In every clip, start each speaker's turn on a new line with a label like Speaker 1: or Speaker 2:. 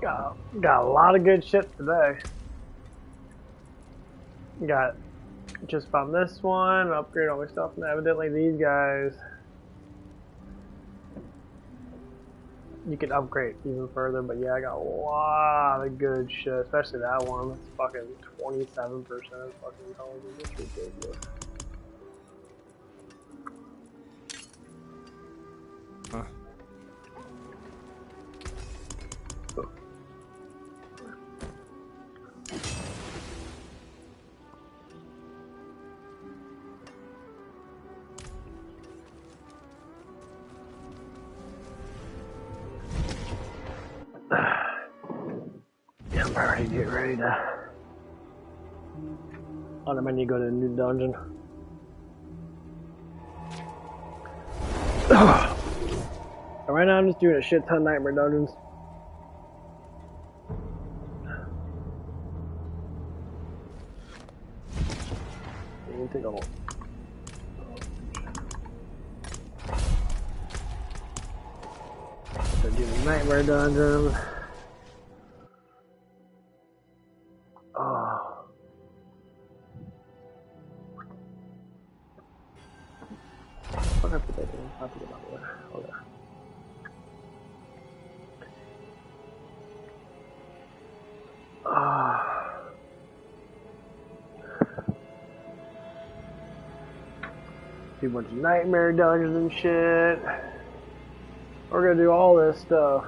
Speaker 1: Got a lot of good shit today. Got just found this one, upgrade all my stuff, and evidently these guys you can upgrade even further, but yeah, I got a lot of good shit, especially that one. It's fucking 27% fucking intelligence. It's ridiculous.
Speaker 2: Huh.
Speaker 1: Yeah, I'm already getting ready to. Oh, I might need to go to a new dungeon. Right now, I'm just doing a shit ton of nightmare dungeons. You think I'll. So doing nightmare dungeon. Oh. What happened to that? I have to get out of there. Oh, yeah. Do a bunch of nightmare dungeons and shit. We're gonna do all this stuff.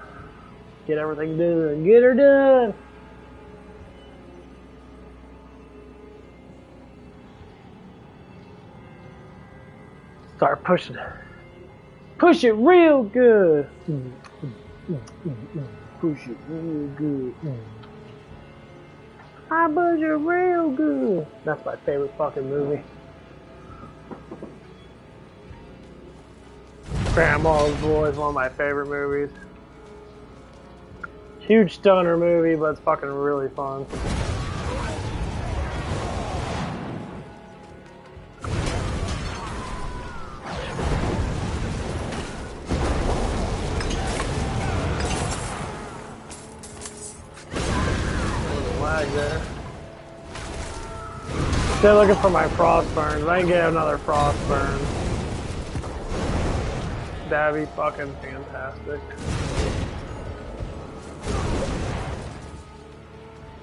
Speaker 1: Get everything done. Get her done! Start pushing it. Push it real good. Push it real good. I push it real good. That's my favorite fucking movie. Grandma's Boy is one of my favorite movies. Huge stoner movie, but it's fucking really fun. There. Still looking for my frost burns. If I can get another frost burn, that'd be fucking fantastic.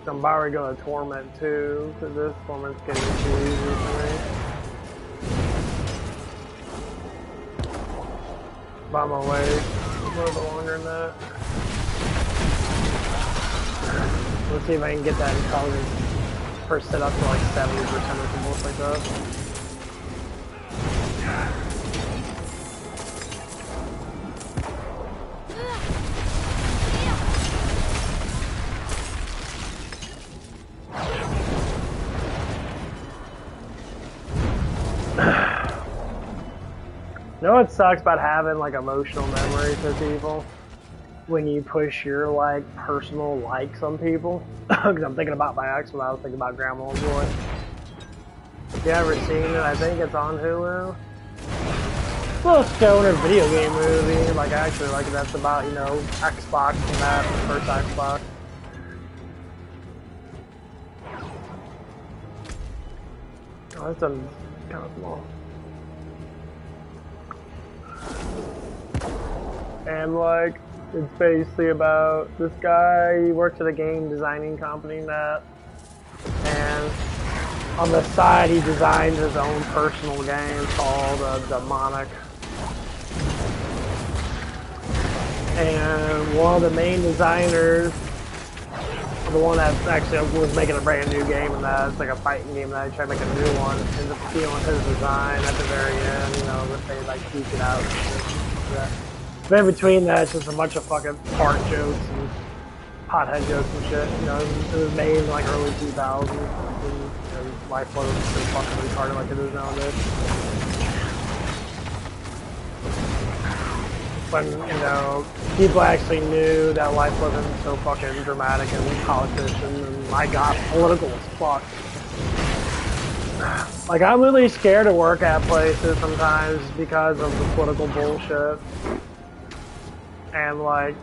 Speaker 1: I'm about to go to Torment too, because this Torment's getting too easy for me. By my way, a little bit longer than that. Let's see if I can get that intelligence percent up to like 70% or something like that. You know what sucks about having like emotional memory for people? When you push your like personal likes on people, because I'm thinking about my ex when I was thinking about Grandma's Boy. If you ever seen it, I think it's on Hulu. It's a little stoner video game movie. Like I actually like it. That's about, you know, Xbox and that, the first Xbox. Oh, that's done kind of small. And like, it's basically about this guy, he works at a game designing company that, and on the side he designs his own personal game called Demonic. And one of the main designers, the one that actually was making a brand new game, and that it's like a fighting game that I tried to make a new one, ends up stealing his design at the very end, you know, that they like tweak it out and shit. Yeah. But in between that, it's just a bunch of fucking fart jokes and pothead jokes and shit. You know, it was made in like early 2000s. And, you know, life wasn't so fucking retarded like it is nowadays. When, you know, people actually knew that life wasn't so fucking dramatic and politician, and my god, political as fuck. Like, I'm really scared to work at places sometimes because of the political bullshit. And like,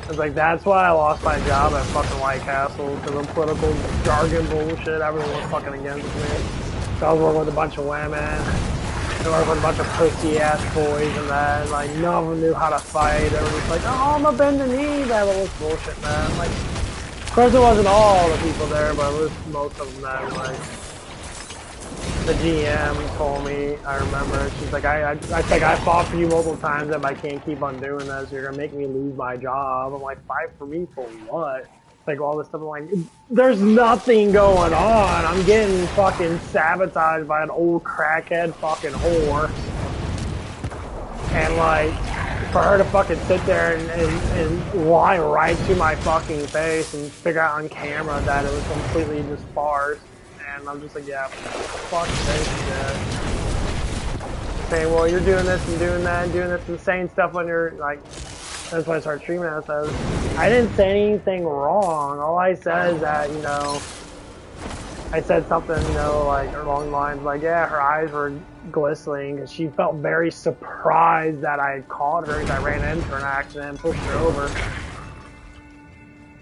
Speaker 1: It's like, that's why I lost my job at fucking White Castle, because of political jargon bullshit. Everyone was fucking against me. So I was working with a bunch of women, and working with a bunch of pussy-ass boys and that, and like, none of them knew how to fight. Everyone was like, oh, I'm gonna bend the knee. That was bullshit, man. Like, of course it wasn't all the people there, but it was most of them that, like, the GM told me, I remember, she's like, I fought for you multiple times, and I can't keep on doing this. You're gonna make me lose my job. I'm like, fight for me for what? Like, all this stuff. I'm like, there's nothing going on. I'm getting fucking sabotaged by an old crackhead fucking whore. And like, for her to fucking sit there and lie right to my fucking face and figure out on camera that it was completely just farce. And I'm just like, yeah, fuck this shit. Saying, well, you're doing this and doing that and doing this insane stuff when you're like, that's why I started streaming. I said, I didn't say anything wrong. All I said is that, you know, I said something, you know, like along the lines like, yeah, her eyes were glistening because she felt very surprised that I had caught her because I ran into her in an accident and pushed her over.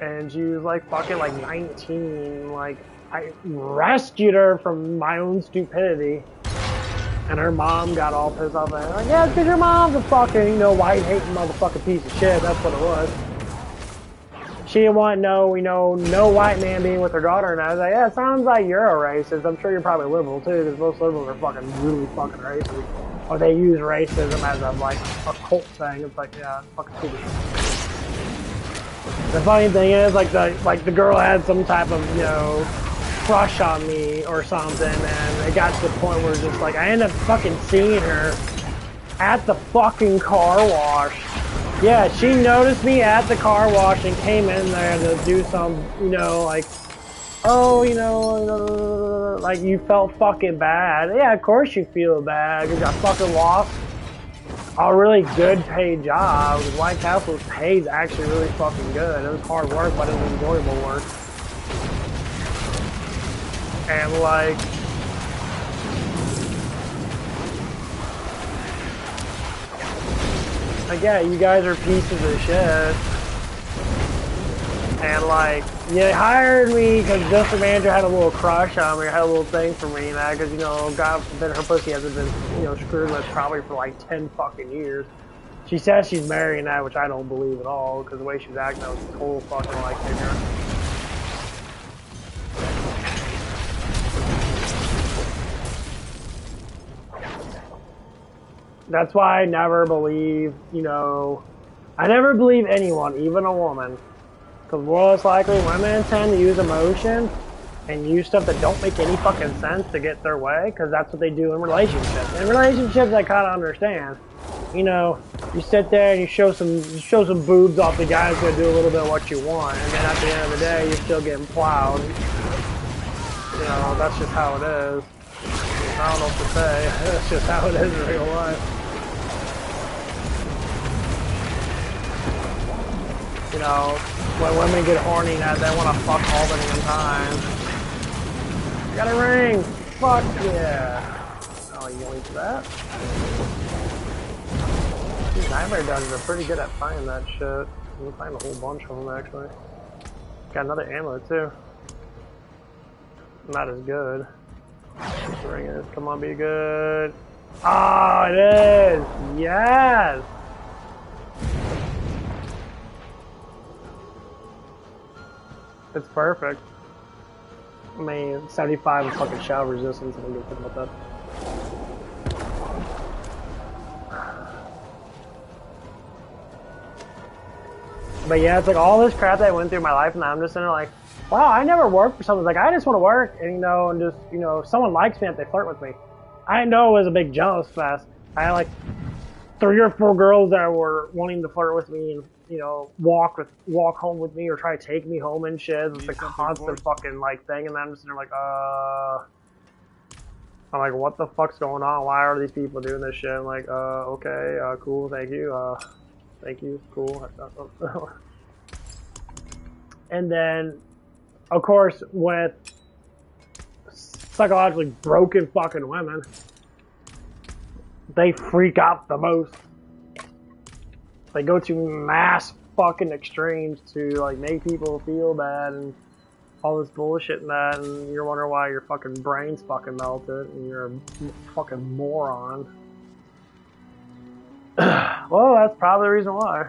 Speaker 1: And she was like fucking like 19, like, I rescued her from my own stupidity, and her mom got all pissed off and like, yeah, it's because your mom's a fucking, you know, white-hating motherfucking piece of shit. That's what it was. She didn't want no, you know, no white man being with her daughter, and I was like, yeah, it sounds like you're a racist. I'm sure you're probably liberal too, because most liberals are fucking really fucking racist, or they use racism as a like a cult thing. It's like, yeah, it's fucking stupid. The funny thing is, like the girl had some type of, you know, crush on me or something, and it got to the point where just like I ended up fucking seeing her at the fucking car wash. Yeah, she noticed me at the car wash and came in there to do some, you know, like, oh, you know, like you felt fucking bad. Yeah, of course you feel bad because I fucking lost a really good paid job. White Castle's pay is actually really fucking good. It was hard work, but it was enjoyable work. And like, yeah, you guys are pieces of shit. And like, you hired me because District Manager had a little crush on me, or had a little thing for me, and that, because, you know, God forbid her pussy hasn't been, you know, screwed with probably for like 10 fucking years. She says she's marrying that, which I don't believe at all, because the way she was acting, I was total fucking like ignorant. That's why I never believe, you know, I never believe anyone, even a woman. Because more or less likely, women tend to use emotion and use stuff that don't make any fucking sense to get their way, because that's what they do in relationships. In relationships, I kind of understand. You know, you sit there and you show some boobs off, the guy's gonna do a little bit of what you want, and then at the end of the day, you're still getting plowed. You know, that's just how it is. I don't know what to say. That's just how it is in real life. You know, when women get horny, that they want to fuck all the damn time. You got a ring! Fuck yeah! Oh, you yoink that? These nightmare dungeons are pretty good at finding that shit. You can find a whole bunch of them actually. Got another ammo too. Not as good. This ring is. Come on, be good. Oh, it is! Yes! It's perfect. I mean, 75 is fucking shower resistance. I don't give a fuck about that. But yeah, it's like all this crap that I went through my life, and I'm just in there like, wow, I never worked for someone. Like, I just want to work, and, you know, and just, you know, if someone likes me, if they flirt with me. I know it was a big jealous fest. I had like 3 or 4 girls that were wanting to flirt with me and, you know, walk home with me or try to take me home and shit. It's a constant fucking like thing, and I'm just there like, I'm like, what the fuck's going on? Why are these people doing this shit? I'm like, okay, cool, thank you, cool. And then, of course, with psychologically broken fucking women, they freak out the most. They go to mass fucking extremes to like make people feel bad and all this bullshit and that, and you're wondering why your fucking brain's fucking melted and you're a fucking moron. Well, that's probably the reason why.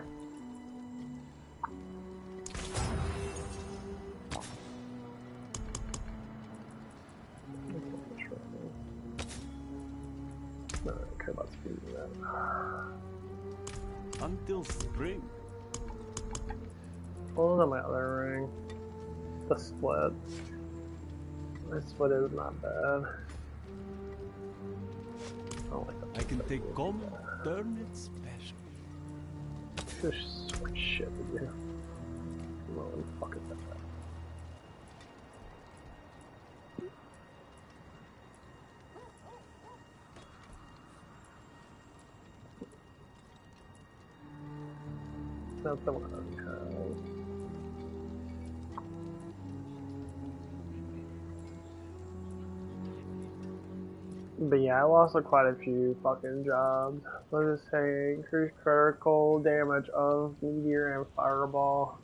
Speaker 1: No, I don't care about speed that.
Speaker 2: Until spring.
Speaker 1: What was on my other ring? The split. My split is not bad. I don't like that.
Speaker 2: I can take common, turn it special.
Speaker 1: Just switch shit with you. Come on, fuck it that. That's the one I already have. But yeah, I lost quite a few fucking jobs. Let's just say increased critical damage of meteor and fireball.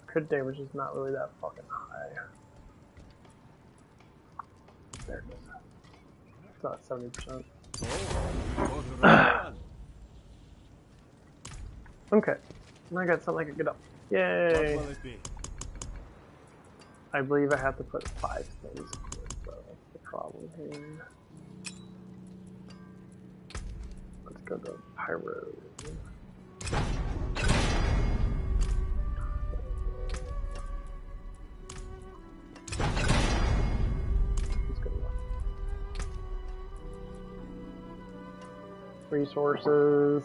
Speaker 1: Crit damage is not really that fucking high. There it is. It's not 70%. Okay. I got something I can get up. Yay!
Speaker 2: What will it be?
Speaker 1: I believe I have to put 5 things in it, so that's the problem here. Let's go to Pyro. Let's go. Resources.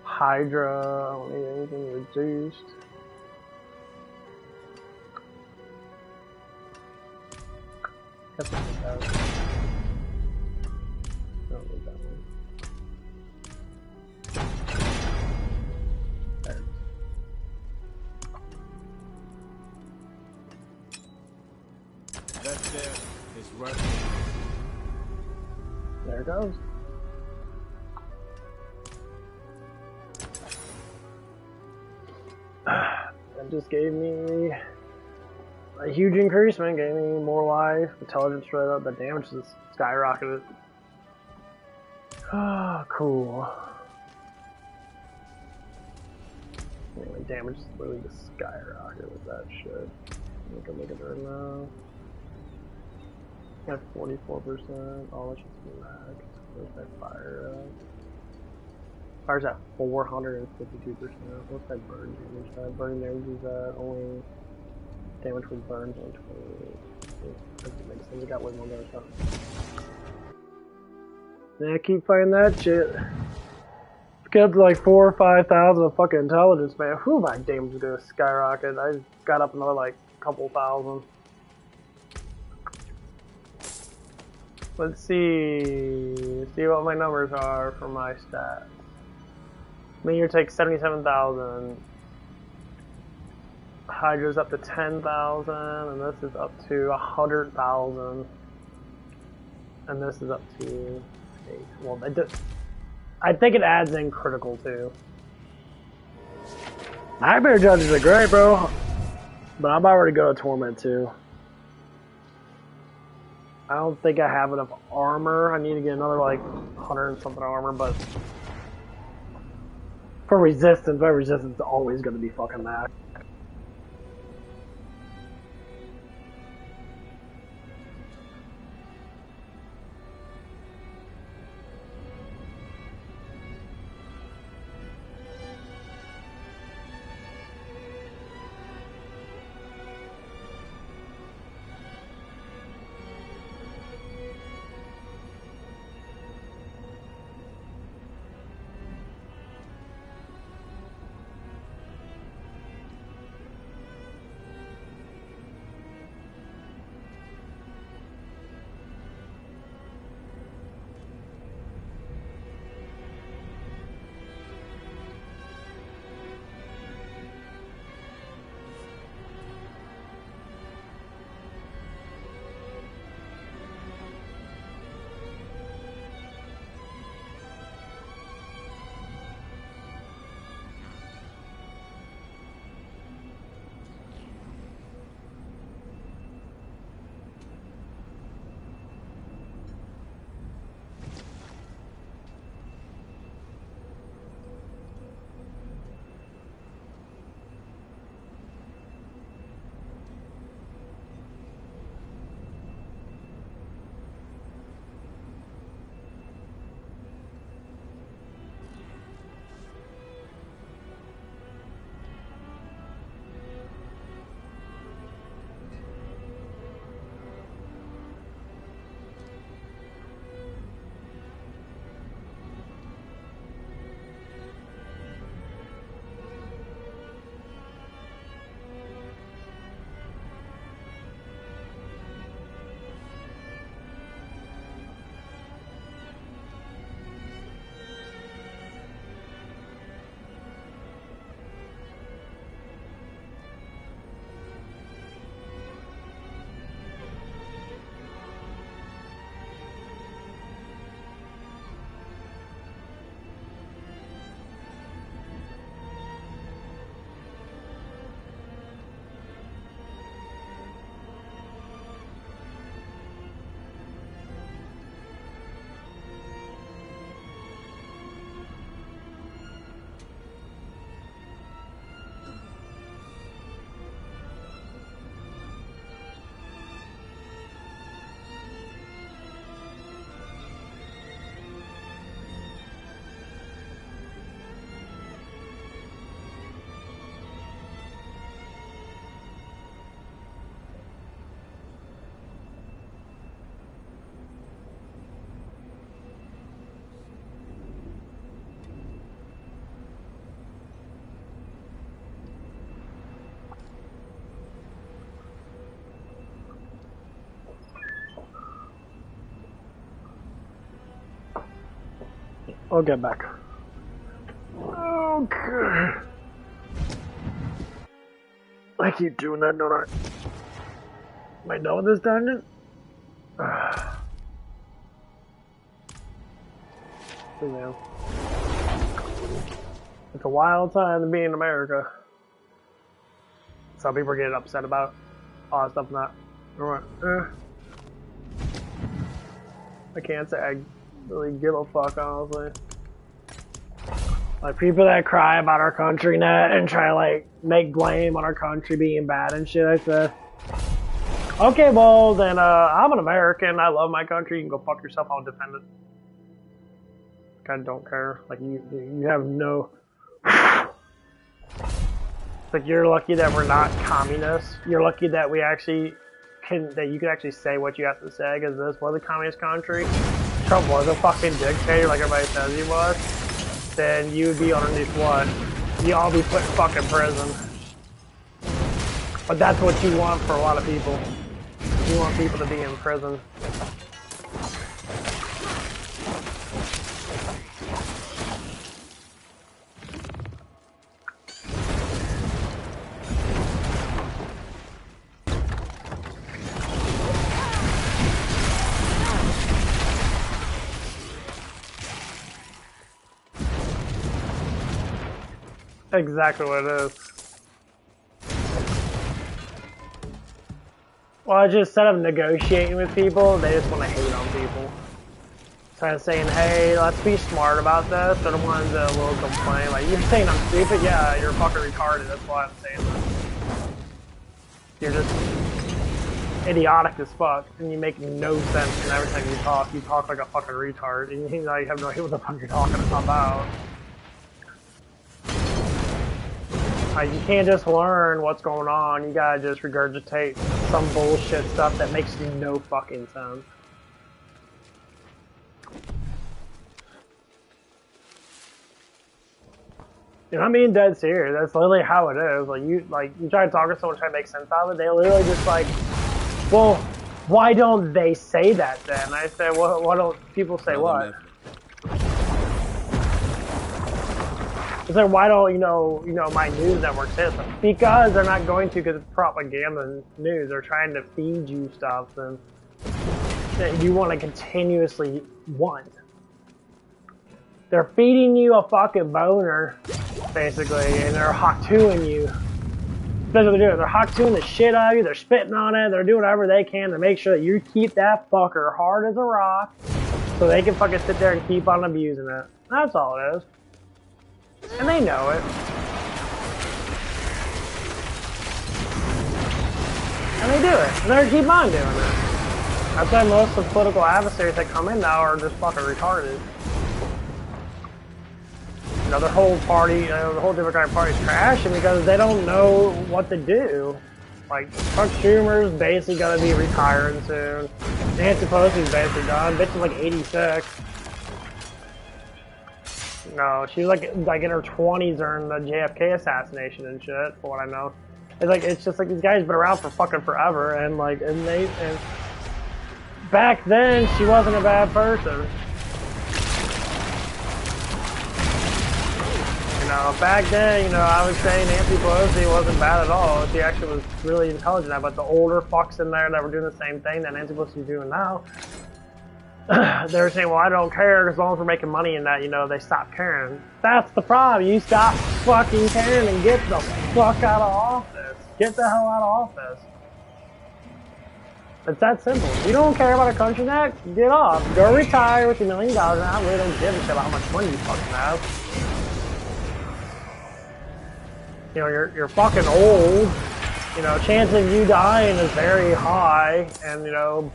Speaker 1: Hydra. I don't need anything reduced. That's what it does. I don't need that one. There.
Speaker 2: That there is worth it.
Speaker 1: There it goes. That just gave me a huge increase, man. Gave me more life, intelligence straight up, but damage just skyrocketed. Ah, cool. Anyway, damage is literally just skyrocketed with that shit. I can look at it right now. At 44%. Oh, let's just be maxed. Where's my fire at? Fire's at 452%. What's that burn damage? That burn damage is only damage with burns on 28. Doesn't make sense. I got way more than I thought. Yeah, I keep finding that shit. Get up to like 4,000 or 5,000 of fucking intelligence, man. Whew, my damage is gonna skyrocket. I got up another like couple thousand. Let's see what my numbers are for my stats. Meteor takes 77,000. Hydra's up to 10,000, and this is up to 100,000. And this is up to 8. Well, I think it adds in critical too. Nightmare Judges are great, bro. But I'm about ready to go to Torment too. I don't think I have enough armor. I need to get another like 100 and something armor, but for resistance, my resistance is always going to be fucking max. I'll get back. Okay. I keep doing that, don't I? Am I done with this dungeon? You know. It's a wild time to be in America. Some people are getting upset about all that stuff not. I can't say I really give a fuck, honestly. Like, people that cry about our country net and try to, like, make blame on our country being bad and shit, I said, okay, well, then, I'm an American, I love my country, you can go fuck yourself, I'll defend it. Kinda don't care. Like, you have no... It's like, you're lucky that we're not communists. You're lucky that we actually that you can actually say what you have to say, because this was a communist country. Trump was a fucking dictator, like everybody says he was. Then you would be underneath what? You'd all be put in fucking prison. But that's what you want for a lot of people. You want people to be in prison. Exactly what it is. Well, just instead of negotiating with people, they just want to hate on people. Instead of saying, hey, let's be smart about this, they're the ones that will complain. Like, you're saying I'm stupid? Yeah, you're fucking retarded, that's why I'm saying this. You're just idiotic as fuck, and you make no sense, and every time you talk like a fucking retard, and you have no idea what the fuck you're talking about. Like, you can't just learn what's going on, you gotta just regurgitate some bullshit stuff that makes no fucking sense. And I'm being dead serious, that's literally how it is. Like you try to talk to someone, try to make sense out of it, they literally just like, well, why don't they say that then? I say, well, why don't people say what? It's like, why don't, you know, my news network say this? Because they're not going to, because it's propaganda news. They're trying to feed you stuff and that you want to continuously want. They're feeding you a fucking boner, basically, and they're hot-tooing you. That's what they're doing. They're hot-tooing the shit out of you, they're spitting on it, they're doing whatever they can to make sure that you keep that fucker hard as a rock so they can fucking sit there and keep on abusing it. That's all it is. And they know it. And they do it. And they're gonna keep on doing it. That's why most of the political adversaries that come in now are just fucking retarded. You know, their whole party, the whole Democratic Party is crashing because they don't know what to do. Like, Chuck Schumer's basically gonna be retiring soon. Nancy Pelosi's basically done. Bitch is like 86. No, she was like in her 20s during the JFK assassination and shit, for what I know. It's just like these guys been around for fucking forever, and back then she wasn't a bad person. You know, back then, you know, I would say Nancy Pelosi wasn't bad at all. She actually was really intelligent, but the older fucks in there that were doing the same thing that Nancy Pelosi's doing now, they were saying, well, I don't care as long as we're making money and that, you know, they stop caring. That's the problem. You stop fucking caring and get the fuck out of office. Get the hell out of office. It's that simple. If you don't care about a country next, get off. Go retire with $1 million and I really don't give a shit about how much money you fucking have. You know, you're fucking old. You know, chance of you dying is very high, and you know,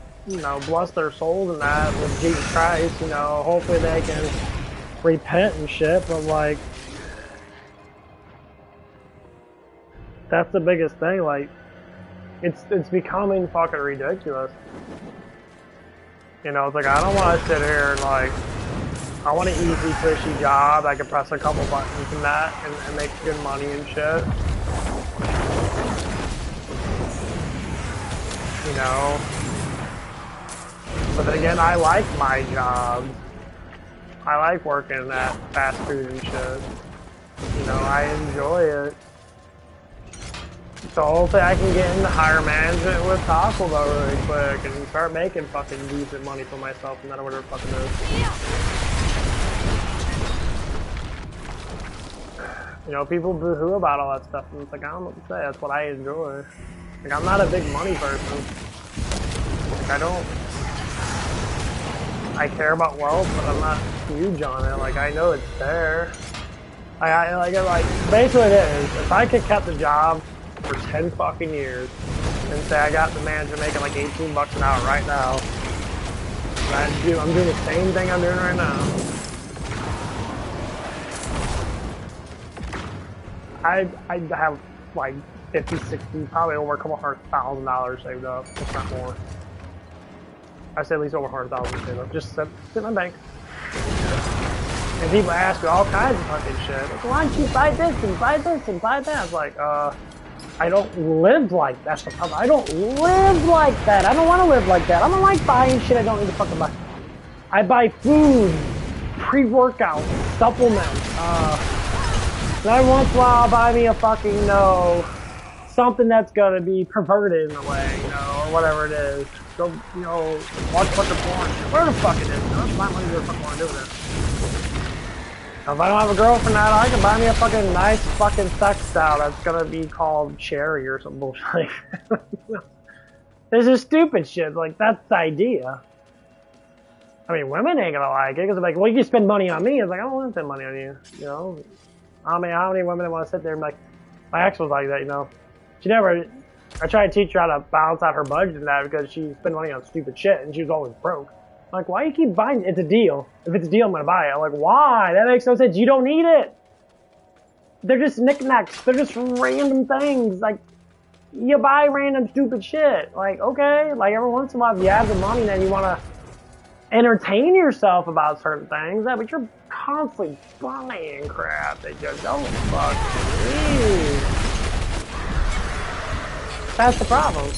Speaker 1: bless their souls in that with Jesus Christ, you know, hopefully they can repent and shit, but like, that's the biggest thing, like, it's becoming fucking ridiculous. You know, it's like, I don't want to sit here and like, I want an easy, cushy job, I can press a couple buttons and that, and make good money and shit. You know? But then again, I like my job. I like working at fast food and shit. You know, I enjoy it. So hopefully I can get into higher management with Taco Bell really quick and start making fucking decent money for myself no matter what it fucking is. You know, people boo-hoo about all that stuff and it's like, I don't know what to say, that's what I enjoy. Like, I'm not a big money person. Like, I care about wealth, but I'm not huge on it. Like, I know it's there. Like, basically it is. If I could kept the job for 10 fucking years and say I got the manager making like 18 bucks an hour right now, I'm doing the same thing I'm doing right now. I'd have like 50, 60, probably over a couple $100,000 saved up, if not more. I say at least over 100,000 saved up. Just sit in my bank. And people ask me all kinds of fucking shit. Like, why don't you buy this and buy this and buy that? It's like, I don't live like that. That's the problem. I don't live like that. I don't want to live like that. I don't like buying shit I don't need to fucking buy. I buy food, pre-workout, supplements. Then every once in a while I'll buy me a fucking, something that's gonna be perverted in a way, or whatever it is. Go, watch a bunch of porn. Whatever the fuck it is, That's my money. What the fuck I want to do with it. If I don't have a girlfriend now, I can buy me a fucking nice fucking sex style that's gonna be called Cherry or some bullshit like that. This is stupid shit. Like, that's the idea. I mean, women ain't gonna like it because they're like, well, you can spend money on me. It's like, I don't want to spend money on you. I mean, how many women want to sit there and be like, my ex was like that, She never, I tried to teach her how to balance out her budget and that because she spent money on stupid shit and she was always broke. Like, why do you keep buying it? It's a deal. If it's a deal, I'm gonna buy it. I'm like, why? That makes no sense. You don't need it. They're just knickknacks. They're just random things. Like, you buy random stupid shit. Like, okay, like every once in a while, if you have the money, then you want to entertain yourself about certain things. Yeah, but you're constantly buying crap that you don't fucking need. That's the problem.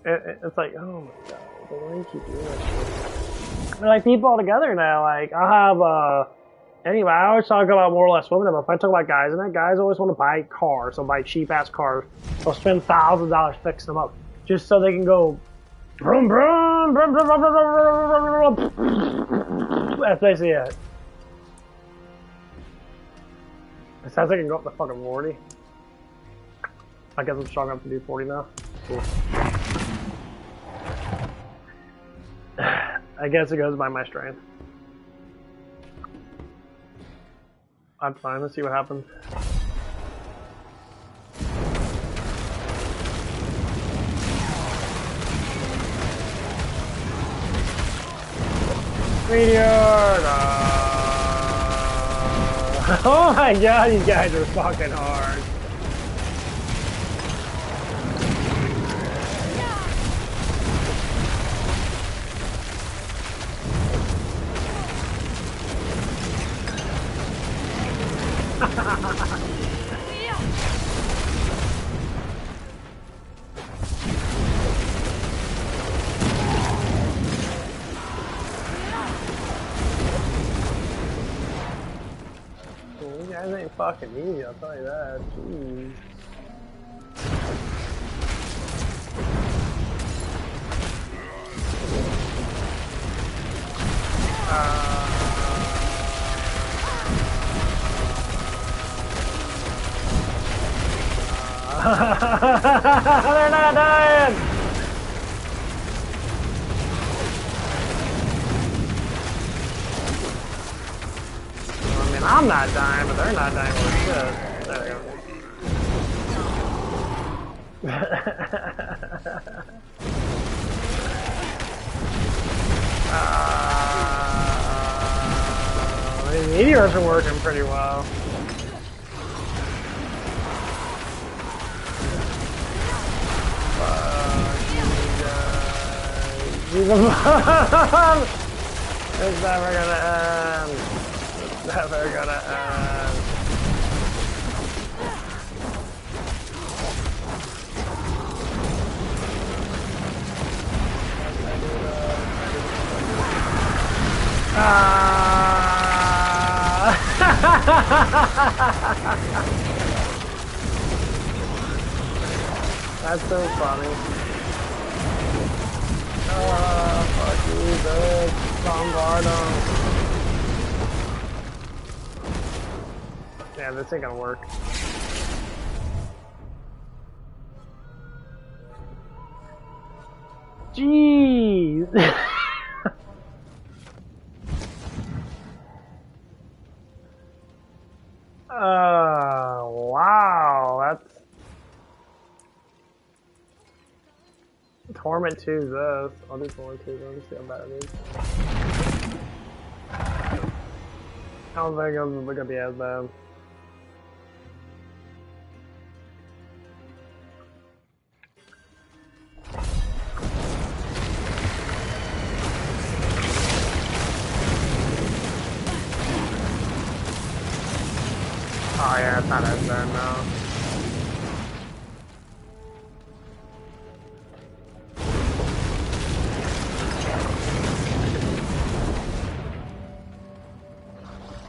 Speaker 1: It's like, oh my god, why do you keep doing that shit? They're like people all together now. Like, I have, anyway, I always talk about more or less women, but if I talk about guys, and guys always want to buy cars, so buy cheap ass cars. They'll spend thousands of dollars fixing them up just so they can go vroom vroom, vroom vroom vroom vroom vroom vroom. That's basically it. It sounds like I can go up to fucking 40. I guess I'm strong enough to do 40 now. Cool. I guess it goes by my strength. That's fine, let's see what happens. Meteor! Oh my god, these guys are fucking hard. You guys ain't fucking easy, I'll tell you that. Jeez. They're not dying! I mean, I'm not dying, but they're not dying with shit. There we go. These meteors are working pretty well. It's never gonna end. It's never gonna end. That's so funny. Fuck you, bitch. Bombard 'em. Yeah, this ain't gonna work. Jeez! Wow, that's... Torment 2 is this. I'll do Torment 2, let me see how bad it is. I don't think it's gonna be as bad. Oh yeah, it's not as bad now.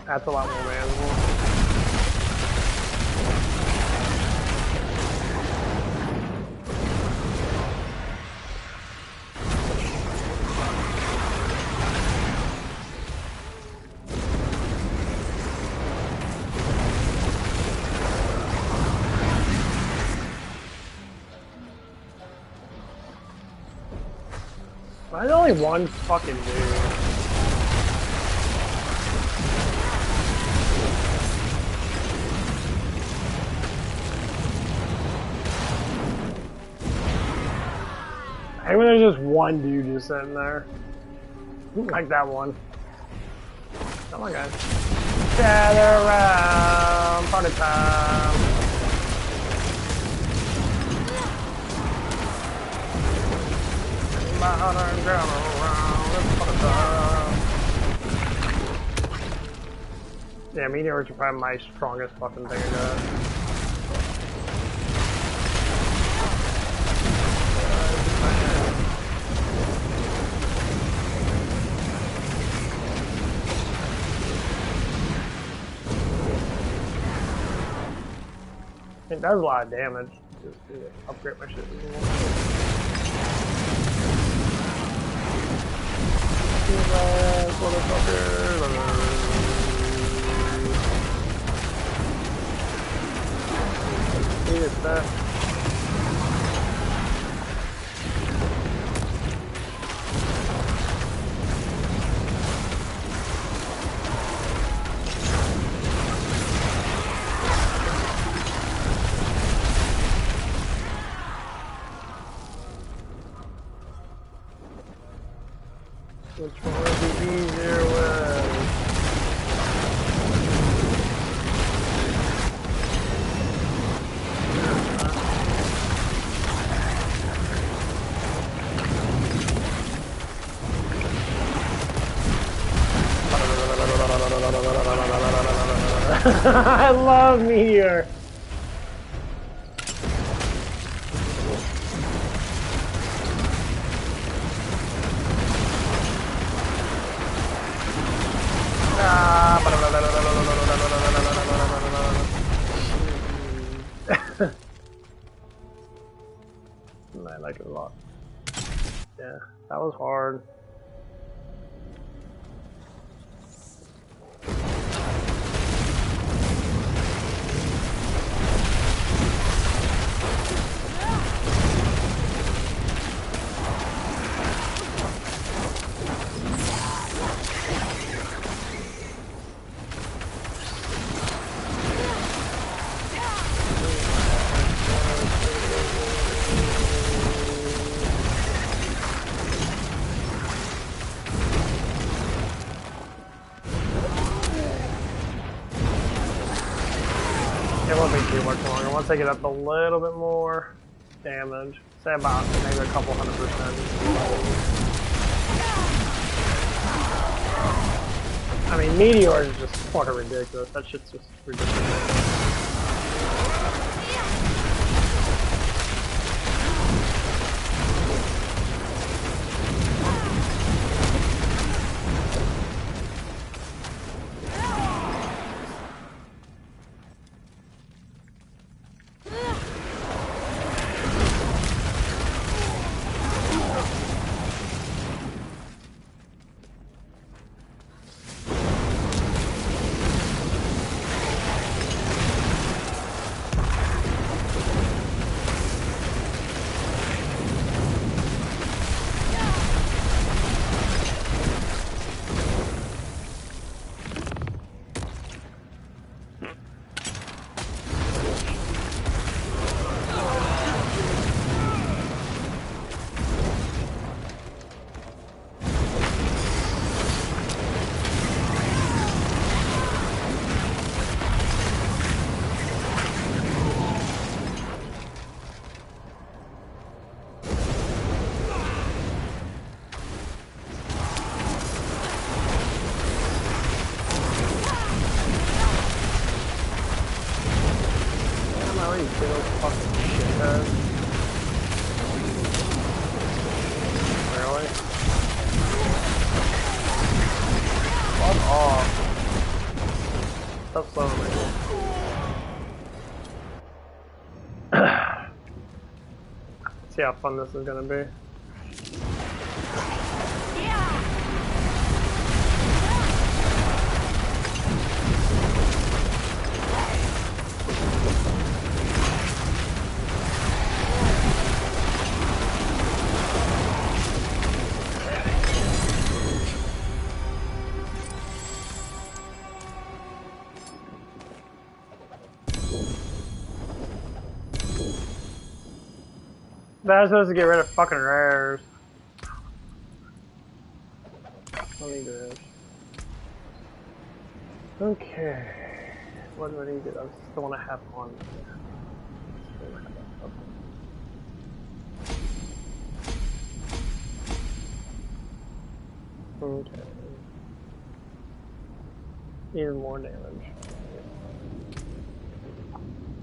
Speaker 1: That's a lot more manageable. Why is only one fucking dude? I hate when there's just one dude just sitting there. Like that one. Come on, guys. Gather around, party time. Modern gather around, it's party time. Yeah, meteors are probably my strongest fucking thing I got. It does a lot of damage. Just upgrade my shit. Eat it, that. Which one would be easier with? I love Meteor. I like it a lot. Yeah, that was hard. It won't be too much longer. Once I get up a little bit more damage, say about maybe a couple 100%. I mean, Meteor is just fucking ridiculous. That shit's just ridiculous. Are you kidding? Fucking shithead. Really? Fuck off. Stop slowing me. See how fun this is gonna be. That's supposed to get rid of fucking rares. I need this. Okay. What do I need to do? I still want to have on. Okay. Even more damage.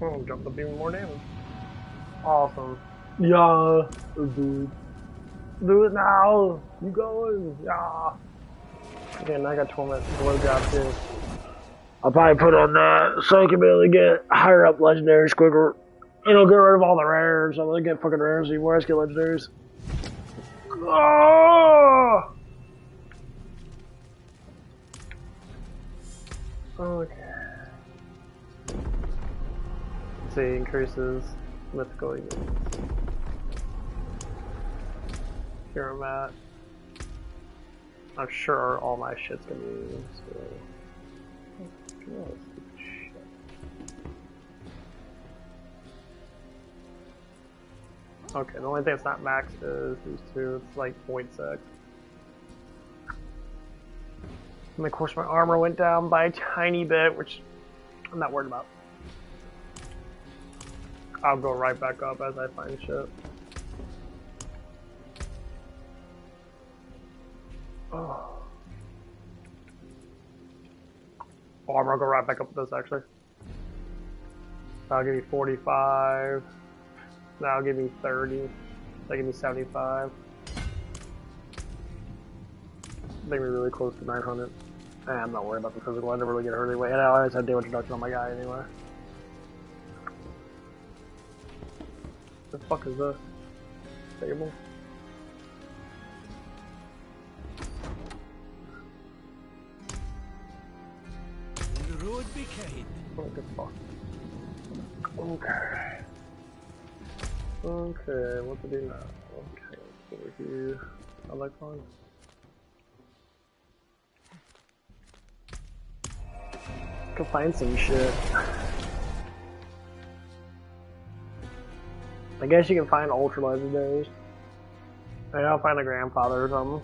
Speaker 1: Oh, jumped up even more damage. Awesome. Yeah, dude. Do it now. You going? Yeah. Again, I got 12 minutes blowjob too. I'll probably put on that so I can be able to get higher up legendaries quicker. It'll get rid of all the rares. I'm gonna get fucking rares anymore. I just get legendaries. Oh! Okay. Let's see, increases mythical units. Here I'm at. I'm sure all my shit's gonna be used. So. Okay, the only thing that's not maxed is these two. It's like 0.6. And of course my armor went down by a tiny bit, which I'm not worried about. I'll go right back up as I find shit. Oh. Armor, I'll go right back up with this actually. That'll give me 45. That'll give me 30. That'll give me 75. I think we're really close to 900. I'm not worried about the physical. I never really get hurt anyway. And I always had damage reduction on my guy anyway. The fuck is this? Stable?
Speaker 2: The road be kind.
Speaker 1: Oh, good fuck. Okay. Okay, what to do now? Okay, let's over here. I like fun. Go find some shit. I guess you can find ultra legendaries. Maybe I'll find a grandfather or something.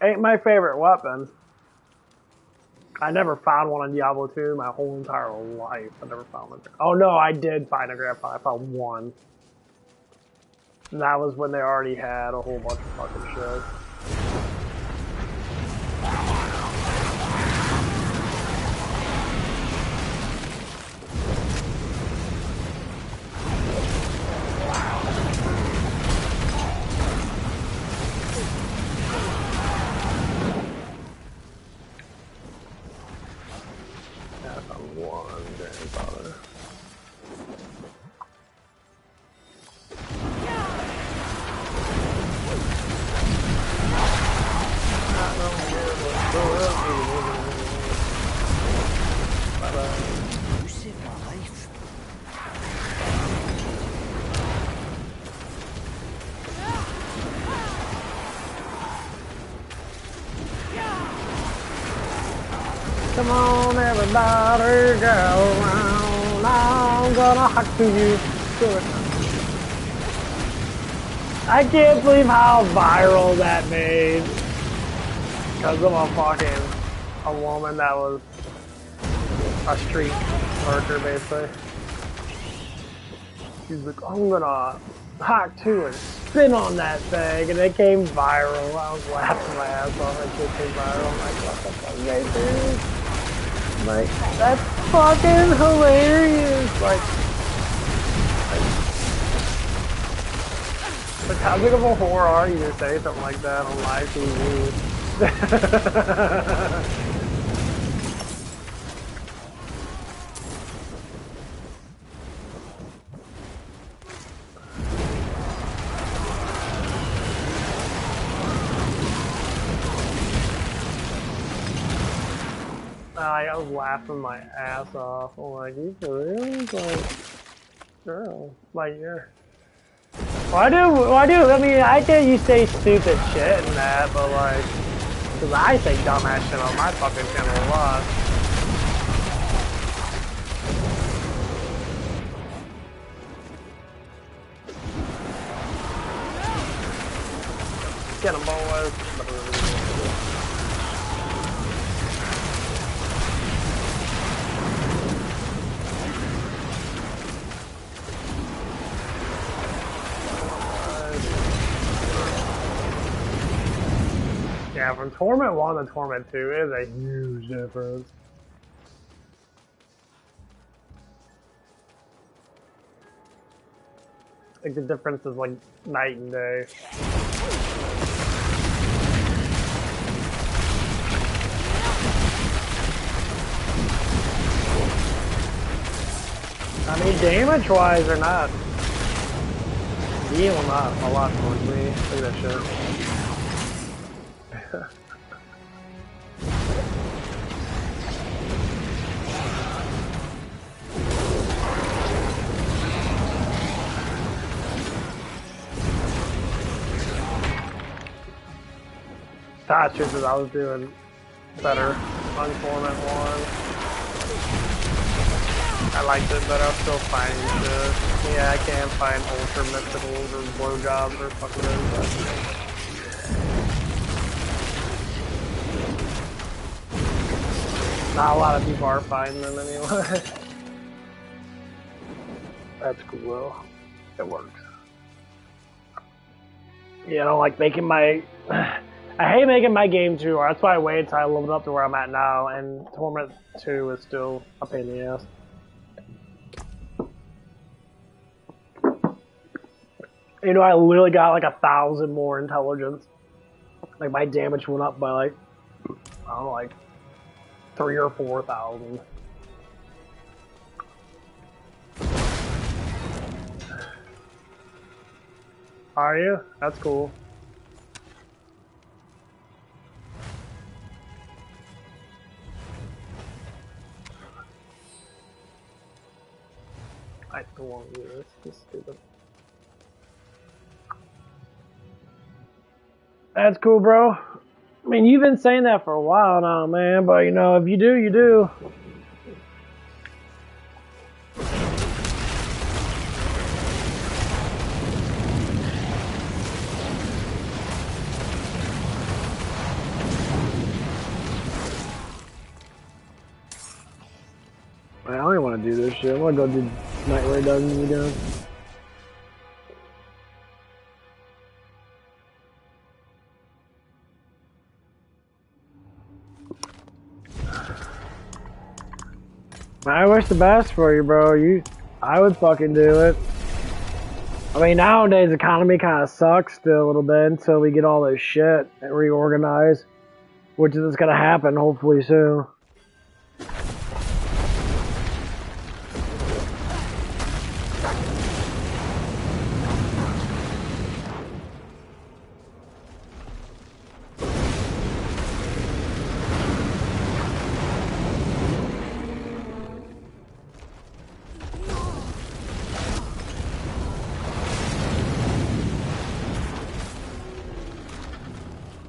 Speaker 1: Ain't my favorite weapon. I never found one in Diablo 2 my whole entire life. I never found one. Oh no, I did find a grandfather. I found one. And that was when they already had a whole bunch of fucking shit. Yeah, I found one grandfather.
Speaker 3: You saved my life.
Speaker 1: Come on, everybody, go around. I'm gonna hack to you. Do it. I can't believe how viral that made. Because of a woman that was a street worker, basically. She's like, I'm gonna Hawk 2 and spin on that thing, and it came viral. I was laughing my ass off. That shit came viral. I'm like, what the fuck, they do? Like, that's fucking hilarious. Like how big of a whore are you to say something like that on live TV? I was laughing my ass off. I'm like, you for real? Like, girl, like you're. Why do? I mean, I get you say stupid shit and that, but like, cause I say dumbass shit on my fucking channel a lot. Get him, boys. Yeah, from Torment 1 to Torment 2 is a huge difference. Like, the difference is like night and day. I mean, damage-wise, they're not dealing not a lot towards me. Look at that shit. Truth is I was doing better on Torment 1. I liked it, but I was still finding shit. Yeah, I can't find ultra mysticals or blowjobs or fucking those. Not a lot of people are finding them anyway. That's cool though. It works. Yeah, I don't like making my... I hate making my game too hard. That's why I waited until I leveled up to where I'm at now, and Torment 2 is still a pain in the ass. You know, I literally got like 1,000 more intelligence. Like, my damage went up by like, I don't know, like 3,000 or 4,000. Are you? That's cool. I don't want to do this. This is stupid. That's cool, bro. I mean, you've been saying that for a while now, man, but you know, if you do, you do. I don't even want to do this shit. I'm gonna go do Night Raid Dungeons again. I wish the best for you, bro. I would fucking do it. I mean, nowadays, the economy kind of sucks still a little bit until we get all this shit reorganized, which is gonna happen hopefully soon.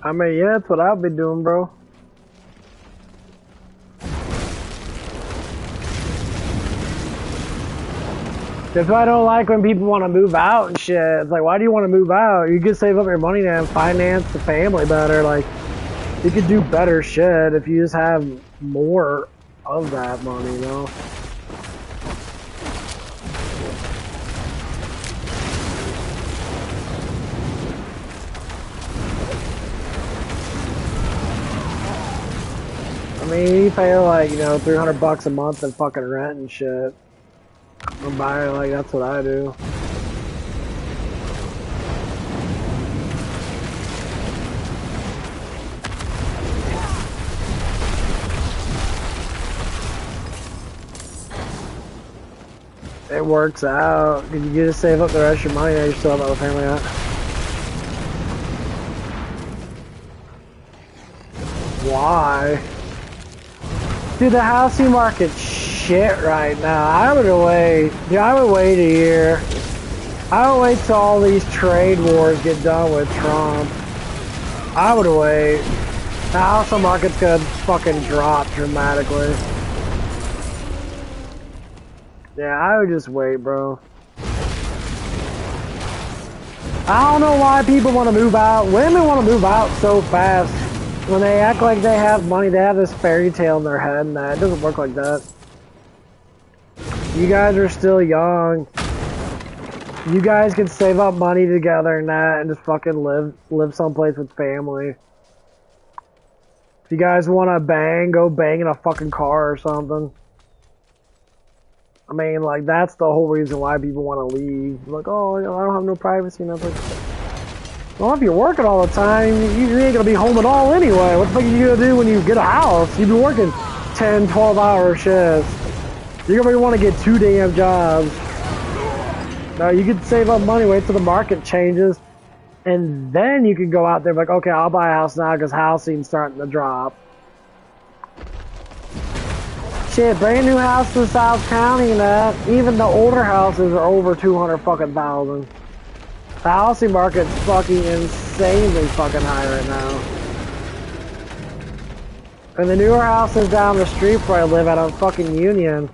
Speaker 1: I mean, yeah, that's what I'll be doing, bro. That's why I don't like when people want to move out and shit. It's like, why do you want to move out? You could save up your money and finance the family better. Like, you could do better shit if you just have more of that money, you know? mean, you pay like, you know, $300 a month in fucking rent and shit. I'm buying, like, that's what I do. It works out. You just save up the rest of your money, now you still have other family out. Why? Dude, the housing market's shit right now. I would wait. Dude, I would wait a year. I would wait till all these trade wars get done with Trump. I would wait. The housing market's gonna fucking drop dramatically. Yeah, I would just wait, bro. I don't know why people want to move out. Women want to move out so fast. When they act like they have money, they have this fairy tale in their head, and that it doesn't work like that. You guys are still young. You guys can save up money together and that, and just fucking live someplace with family. If you guys want to bang, go bang in a fucking car or something. I mean, like, that's the whole reason why people want to leave. Like, oh, I don't have no privacy, nothing. Well, if you're working all the time, you ain't gonna be home at all anyway. What the fuck are you gonna do when you get a house? You've been working 10, 12-hour shifts. You're gonna want to get 2 damn jobs. No, you could save up money, wait till the market changes, and then you can go out there and be like, okay, I'll buy a house now because housing's starting to drop. Shit, brand new houses in South County and that. Even the older houses are over 200,000. The housing market's fucking insanely fucking high right now. And the newer houses down the street where I live at on fucking Union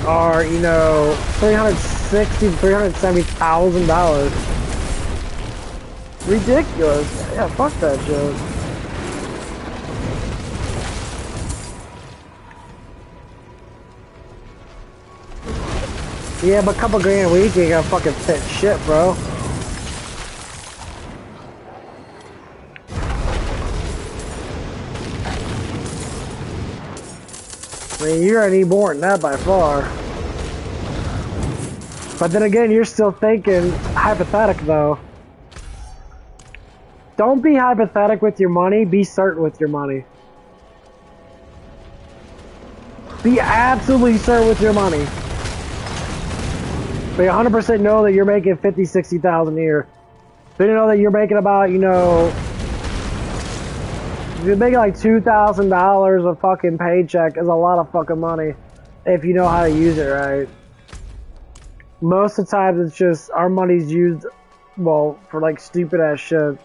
Speaker 1: are, you know, $360,000 $370,000. Ridiculous. Yeah, fuck that shit. Yeah, but a couple grand a week ain't gonna fucking fit shit, bro. I mean, you're gonna need more than that by far. But then again, you're still thinking hypothetic though. Don't be hypothetic with your money, be certain with your money. Be absolutely certain with your money. But you 100% know that you're making 50, 60,000 a year. But you know that you're making about, you know, you're making like $2,000 a fucking paycheck is a lot of fucking money if you know how to use it right. Most of the times it's just our money's used, well, for like stupid ass shit.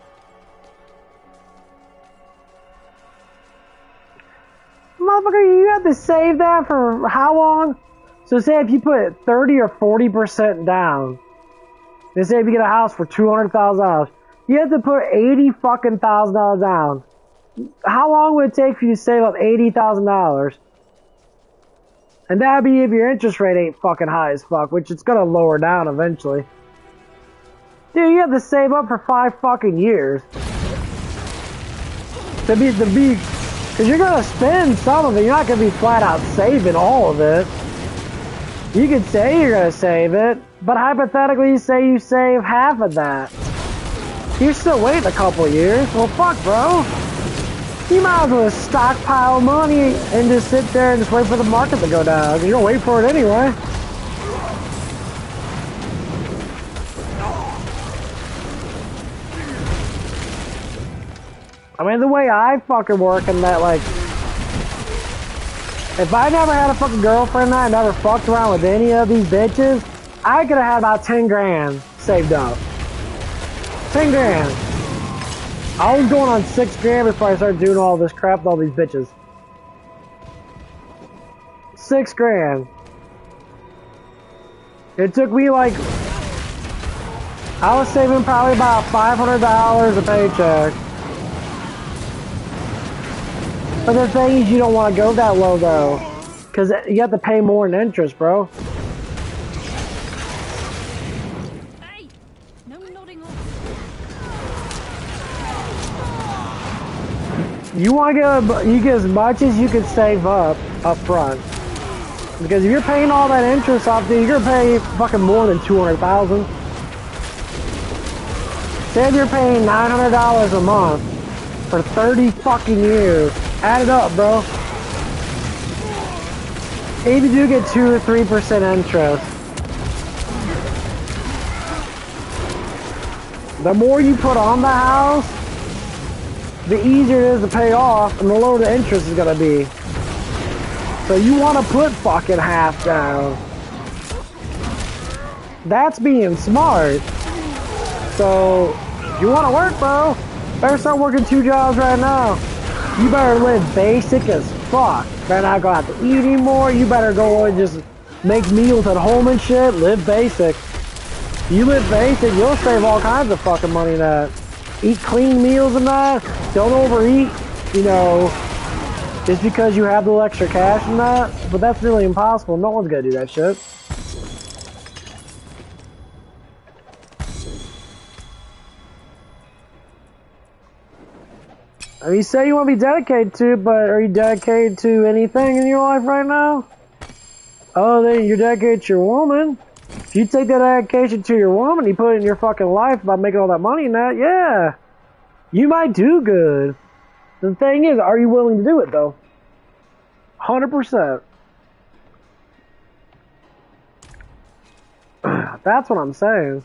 Speaker 1: Motherfucker, you have to save that for how long? So say if you put 30 or 40% down, and say if you get a house for $200,000, you have to put $80,000 down. How long would it take for you to save up $80,000? And that'd be if your interest rate ain't fucking high as fuck, which it's gonna lower down eventually. Dude, you have to save up for 5 fucking years. Cause you're gonna spend some of it, you're not gonna be flat out saving all of it. You could say you're gonna save it, but hypothetically say you save half of that. You're still waiting a couple of years. Well, fuck, bro. You might as well stockpile money and just sit there and just wait for the market to go down. You're gonna wait for it anyway. I mean, the way I fucking work and that, like, if I never had a fucking girlfriend and I never fucked around with any of these bitches, I could have had about 10 grand saved up. 10 grand. I was going on 6 grand before I started doing all this crap with all these bitches. 6 grand. It took me like, I was saving probably about $500 a paycheck. But the thing is, you don't want to go that low though, because you have to pay more in interest, bro.
Speaker 3: Hey, no nodding off.
Speaker 1: You want to get as much as you can save up front. Because if you're paying all that interest off, dude, you're gonna pay fucking more than 200,000. Say if you're paying $900 a month for 30 fucking years. Add it up, bro. If you do get 2 or 3% interest, the more you put on the house, the easier it is to pay off, and the lower the interest is gonna be. So you want to put fucking half down. That's being smart. So if you want to work, bro, better start working 2 jobs right now. You better live basic as fuck. Better not go out to eat anymore. You better go and just make meals at home and shit. Live basic. You live basic, you'll save all kinds of fucking money in that. Eat clean meals and that. Don't overeat, you know, just because you have the little extra cash and that. But that's really impossible. No one's gonna do that shit. I mean, you say you want to be dedicated to it, but are you dedicated to anything in your life right now? Oh, then you're dedicated to your woman. If you take that dedication to your woman, you put it in your fucking life by making all that money and that, yeah, you might do good. The thing is, are you willing to do it though? 100%. That's what I'm saying.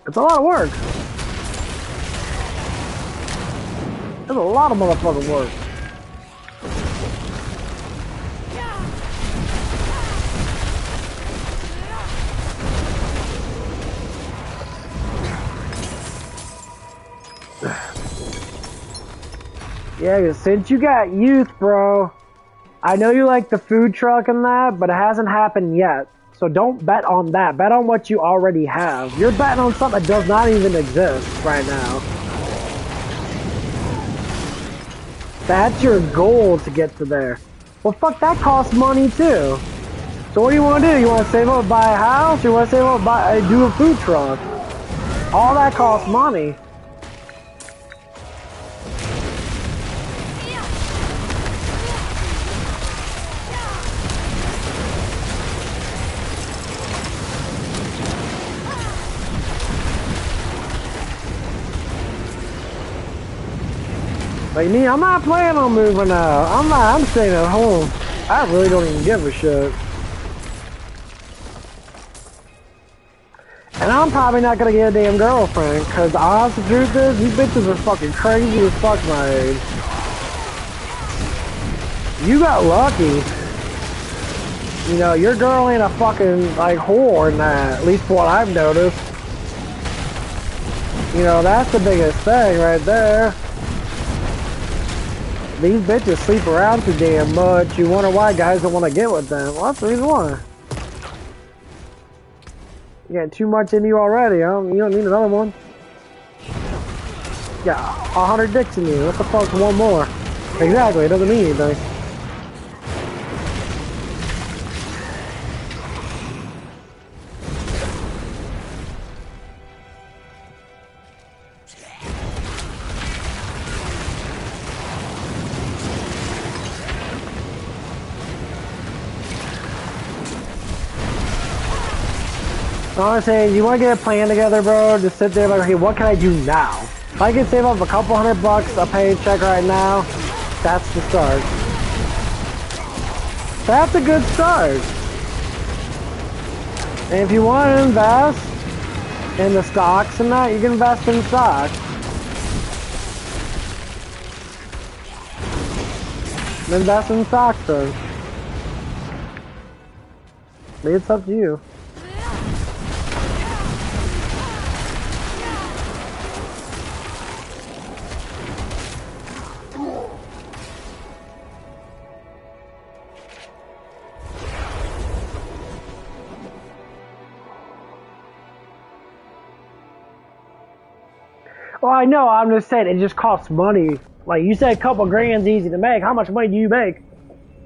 Speaker 1: It's a lot of work. There's a lot of motherfucking work. Yeah, since you got youth, bro, I know you like the food truck and that, but it hasn't happened yet. So don't bet on that. Bet on what you already have. You're betting on something that does not even exist right now. That's your goal to get to there. Well, fuck, that costs money too. So what do you want to do? You want to save up, buy a house? Or you want to save up, do a food truck? All that costs money. Like me, I'm not planning on moving out. I'm staying at home. I really don't even give a shit. And I'm probably not gonna get a damn girlfriend, cause the honest truth is, these bitches are fucking crazy as fuck my age. You got lucky. You know, your girl ain't a fucking, like, whore in that, at least what I've noticed. You know, that's the biggest thing right there. These bitches sleep around too damn much. You wonder why guys don't want to get with them. Well, that's the reason why. You got too much in you already. You don't need another one. Yeah, 100 dicks in you. What the fuck's one more? Exactly, it doesn't mean anything. I'm saying, you want to get a plan together, bro? Just sit there like, okay, what can I do now? If I can save up a couple $100 a paycheck right now, that's the start. That's a good start. And if you want to invest in the stocks and that, you can invest in stocks. Invest in stocks, though. Maybe it's up to you. Well, I know, I'm just saying, it just costs money. Like, you said a couple grand's easy to make. How much money do you make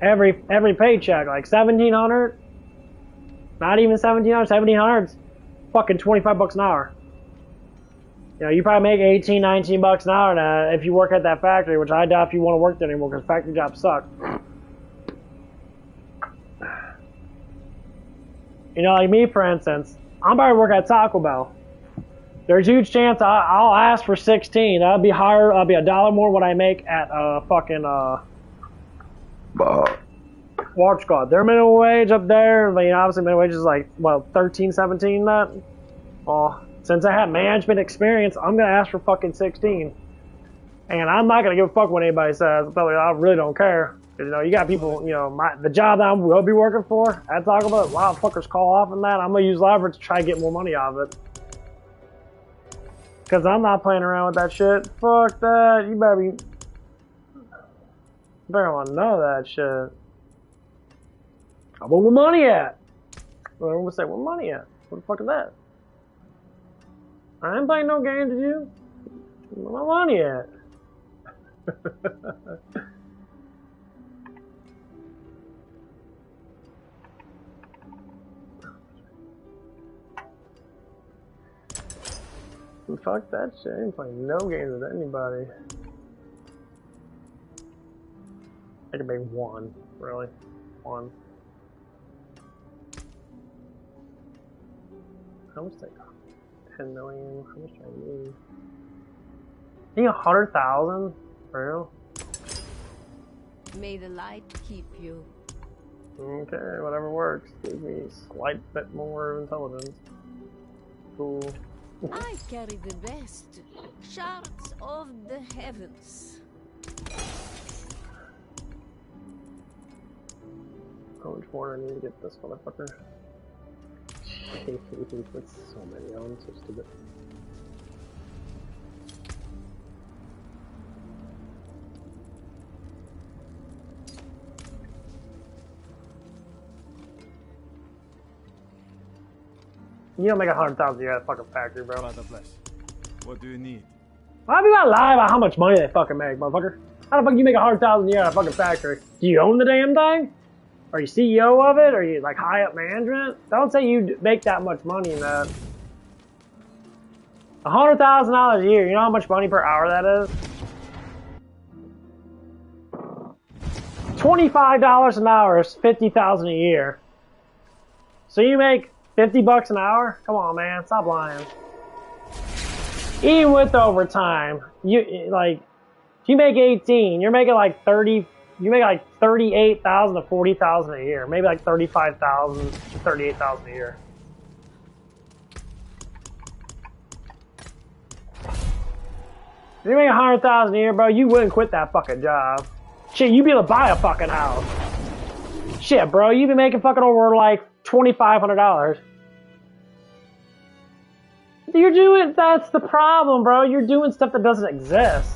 Speaker 1: every paycheck? Like, 1,700? Not even 1,700? 1,700's fucking $25 an hour. You know, you probably make 18, 19 bucks an hour now if you work at that factory, which I doubt if you want to work there anymore because factory jobs suck. You know, like me, for instance, I'm about to work at Taco Bell. There's a huge chance I'll ask for 16. That'll be higher. I'll be $1 more what I make at fucking Watch God. Their minimum wage up there, I mean, obviously minimum wage is like, well, 13, 17 that. Well, since I have management experience, I'm gonna ask for fucking 16. And I'm not gonna give a fuck what anybody says. I really don't care. You know, you got people, you know, the job that I will be working for at Taco Bell, a lot of fuckers call off on that. I'm gonna use leverage to try to get more money out of it. Because I'm not playing around with that shit. Fuck that. You better want to know that shit. Where money at? Everyone would say, where money at? What the fuck is that? I ain't playing no games with you. Where my money at? Fuck that shit. I ain't playing no games with anybody. I can make one, really. One. How much did I got? 10 million. How much do I need? I need 100,000? For real?
Speaker 3: May the light keep you.
Speaker 1: Okay, whatever works. Give me a slight bit more intelligence. Cool.
Speaker 3: I carry the best shards of the heavens.
Speaker 1: How much more do I need to get this motherfucker? With so many of them, so stupid. You don't make 100,000 a year at a fucking factory, bro.
Speaker 2: What do you need?
Speaker 1: Why do you gotta lie about how much money they fucking make, motherfucker? How the fuck you make 100,000 a year at a fucking factory? Do you own the damn thing? Are you CEO of it? Are you like high up management? Don't say you make that much money in that. $100,000 a year. You know how much money per hour that is? $25 an hour is $50,000 a year. So you make 50 bucks an hour? Come on, man. Stop lying. Even with overtime, you like, if you make 18, you're making like 30. You make like 38,000 to 40,000 a year. Maybe like 35,000 to 38,000 a year. If you make 100,000 a year, bro, you wouldn't quit that fucking job. Shit, you'd be able to buy a fucking house. Shit, bro, you'd be making fucking over like $2,500. You're doing, that's the problem, bro. You're doing stuff that doesn't exist.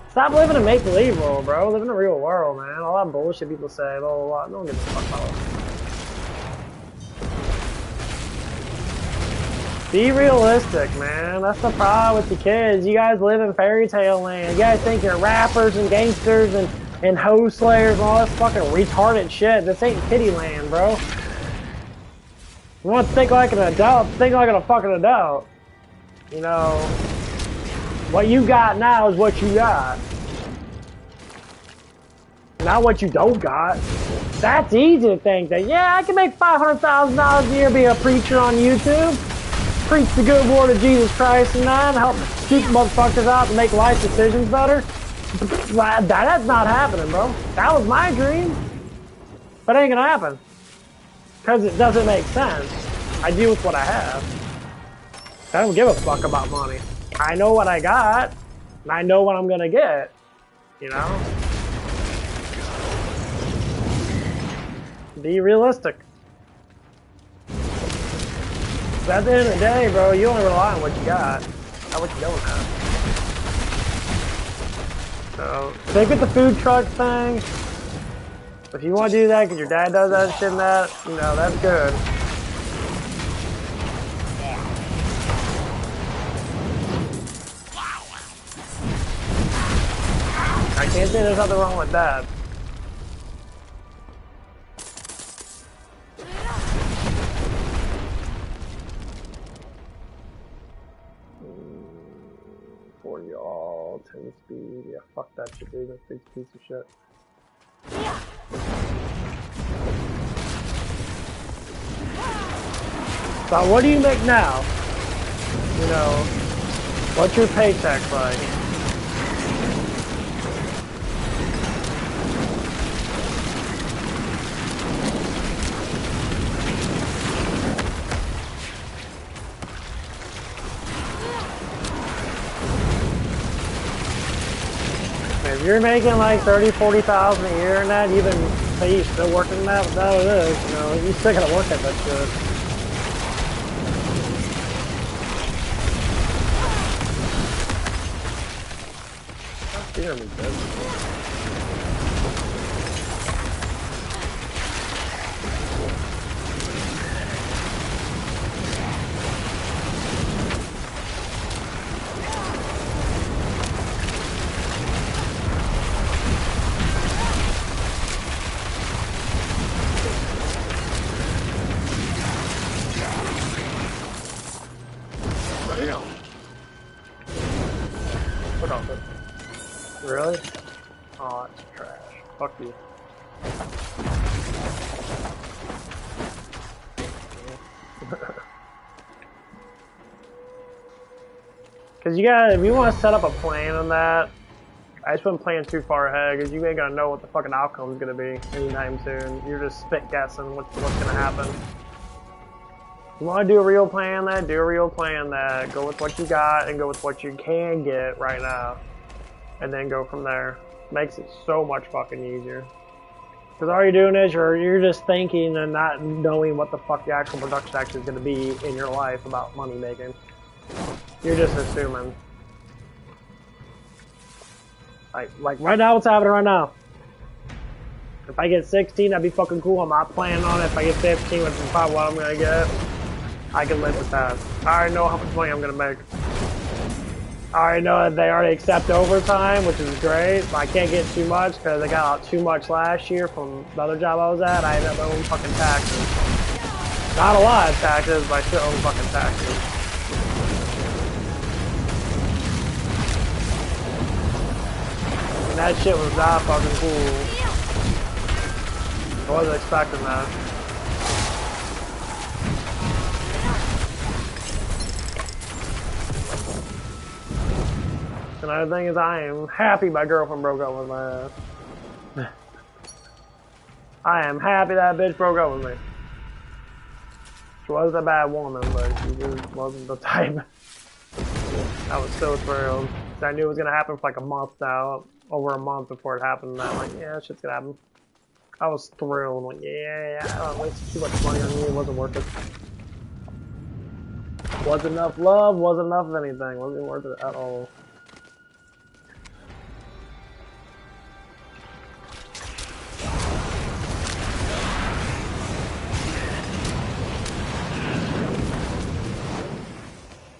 Speaker 1: Stop living a make-believe world, bro. Live in the real world, man. All that bullshit people say, blah, blah, blah. No one gives a fuck about it. Be realistic, man. That's the problem with the kids. You guys live in fairy tale land. You guys think you're rappers and gangsters and hoe slayers and all this fucking retarded shit. This ain't kitty land, bro. You want to think like an adult? Think like a fucking adult. You know, what you got now is what you got. Not what you don't got. That's easy to think that, yeah, I can make $500,000 a year, be a preacher on YouTube, preach the good word of Jesus Christ and that, help keep motherfuckers out and make life decisions better. That's not happening, bro. That was my dream. But it ain't gonna happen. Because it doesn't make sense. I deal with what I have. I don't give a fuck about money. I know what I got, and I know what I'm gonna get. You know? Be realistic. But at the end of the day, bro, you only rely on what you got, not what you don't have. So, stick with the food truck thing. If you want to do that because your dad does that shit and that, you know, that's good. I can't say there's nothing wrong with that. 40 all, 10 speed. Yeah, fuck that shit, dude. That's a big piece of shit. So what do you make now? You know, what's your paycheck like? If you're making like 30,000-40,000 a year and that, even say you're still working that, without it is, you know, you still gotta work at that shit. Steer me, bitch. Put off it. Really? Oh, that's trash. Fuck you. Cause you gotta, if you want to set up a plan on that, I just wouldn't plan too far ahead, cause you ain't gonna know what the fucking outcome is gonna be anytime soon. You're just spit guessing what's gonna happen. You want to do a real plan that, do a real plan that. Go with what you got and go with what you can get right now. And then go from there. Makes it so much fucking easier. Because all you're doing is you're just thinking and not knowing what the fuck the actual production actually is going to be in your life about money making. You're just assuming. Like right now, what's happening right now? If I get 16, that'd be fucking cool. I'm not planning on it. If I get 15, which is probably what I'm going to get, I can live with that. I already know how much money I'm going to make. I already know that they already accept overtime, which is great. But I can't get too much because I got out too much last year from the other job I was at. I ended up owing fucking taxes. Not a lot of taxes, but I still owe fucking taxes. And that shit was not fucking cool. I wasn't expecting that. Another thing is, I am happy my girlfriend broke up with my ass. I am happy that bitch broke up with me. She wasn't a bad woman, but she just wasn't the type. I was so thrilled. I knew it was gonna happen for like a month now, over a month before it happened. And I'm like, yeah, shit's gonna happen. I was thrilled. Like, yeah, I don't waste too much money on you. It wasn't worth it. Wasn't enough love. Wasn't enough of anything. Wasn't worth it at all.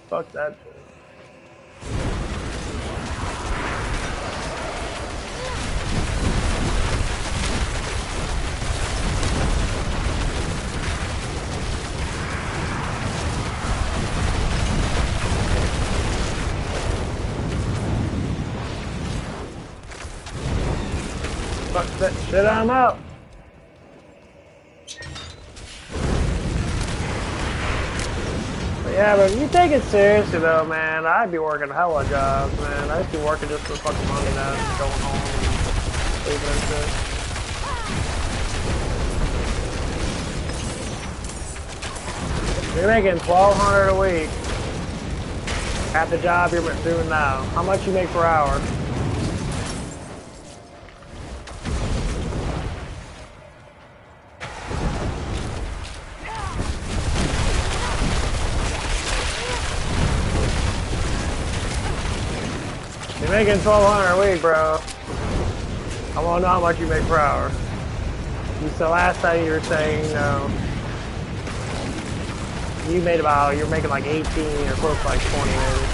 Speaker 1: Fuck that shit. Fuck that shit, I'm out. Yeah, but if you take it seriously though, man, I'd be working hella jobs, man. I'd be working just for fucking money now, just going home and leaving and shit. You're making $1,200 a week at the job you're doing now. How much you make per hour? You're making $1,200 a week, bro. I want to know how much you make per hour. You said last time you were saying, you know, you made about, you're making like 18 or close to like 20 maybe.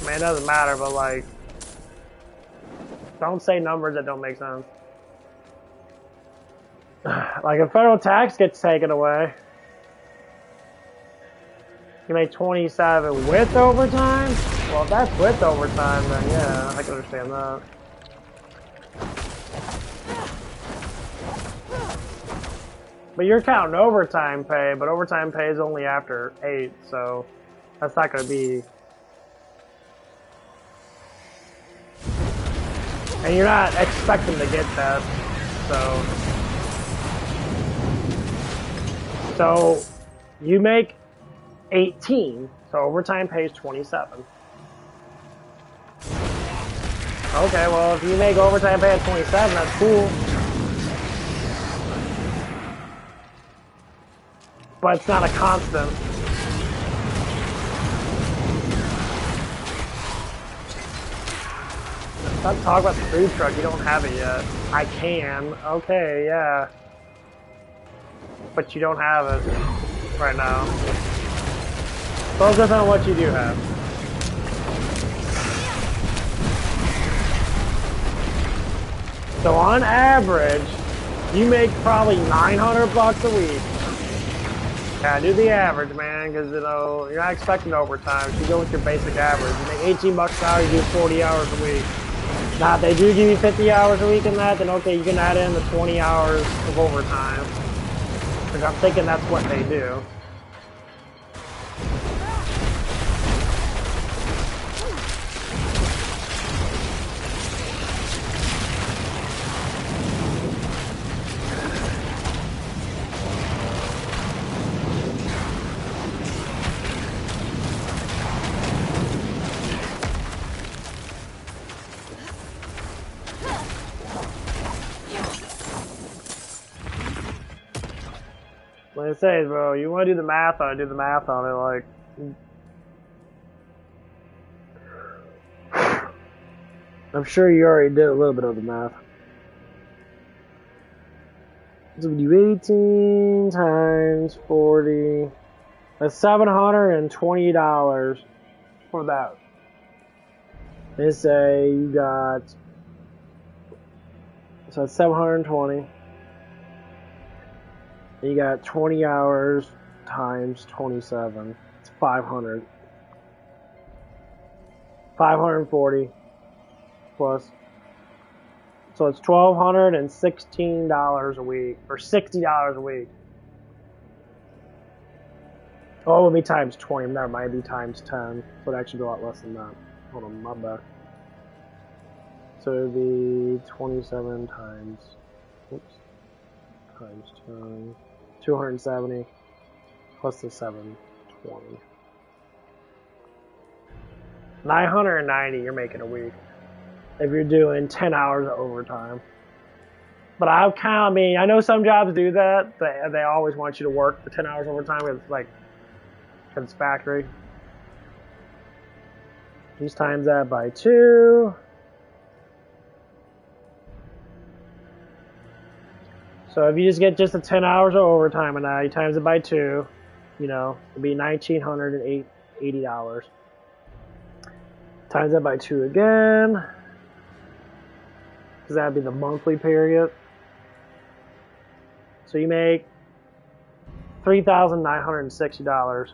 Speaker 1: Man, it doesn't matter, but like, don't say numbers that don't make sense. Like if federal tax gets taken away, You make 27 with overtime? Well, if that's with overtime, then yeah, I can understand that. But you're counting overtime pay, but overtime pay is only after 8, so that's not going to be... And you're not expecting to get that, so you make 18, so overtime pays 27. Okay, well, if you make overtime pay at 27, that's cool. But it's not a constant. Stop talking about the food truck, you don't have it yet. I can, okay, yeah. But you don't have it right now. Focus on what you do have. So on average, you make probably 900 bucks a week. Yeah, do the average, man, because you know you're not expecting overtime. So you go with your basic average. You make 18 bucks an hour, you do 40 hours a week. Now, if they do give you 50 hours a week in that, then okay, you can add in the 20 hours of overtime. Because I'm thinking that's what they do. Like I say, bro, you want to do the math on it, do the math on it, like... I'm sure you already did a little bit of the math. So we do 18 times 40. That's $720 for that. They say you got... So that's 720. You got 20 hours times 27. It's 500. 540 plus. So it's $1,216 a week, or $60 a week. Oh, it would be times 20. Never mind, it'd be times 10. So it'd actually be a lot less than that. Hold on, my bad. So it'd be 27 times, oops, times 10. 270 plus the 720. 990 you're making a week if you're doing 10 hours of overtime. But I mean, I know some jobs do that. They always want you to work for 10 hours overtime because it's like, because it's factory. Just times that by 2. So if you just get just the 10 hours of overtime and now you times it by 2, you know, it'd be $1,980. Times that by 2 again, because that'd be the monthly period. So you make $3,960.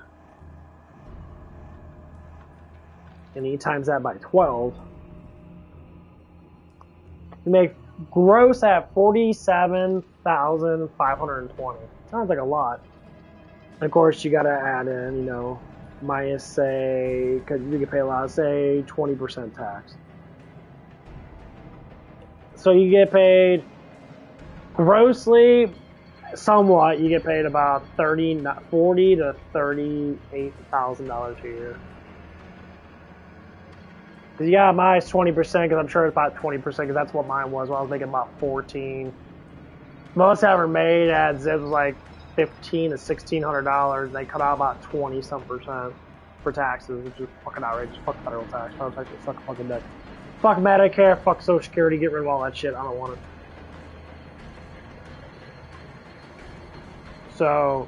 Speaker 1: And you times that by 12. You make gross at $47,520. Sounds like a lot. And of course, you gotta add in, you know, minus, say, because you can pay a lot, say 20% tax. So you get paid grossly, somewhat. You get paid about $40,000 to $38,000 a year. Because you got minus 20%, because I'm sure it's about 20%, because that's what mine was when I was making about 14. Most I ever made at Zip was like $1,500 to $1,600, and they cut out about 20-some% for taxes, which is fucking outrageous. Fuck federal tax. Federal tax is suck a fucking dick. Fuck Medicare, fuck Social Security, get rid of all that shit. I don't want it. So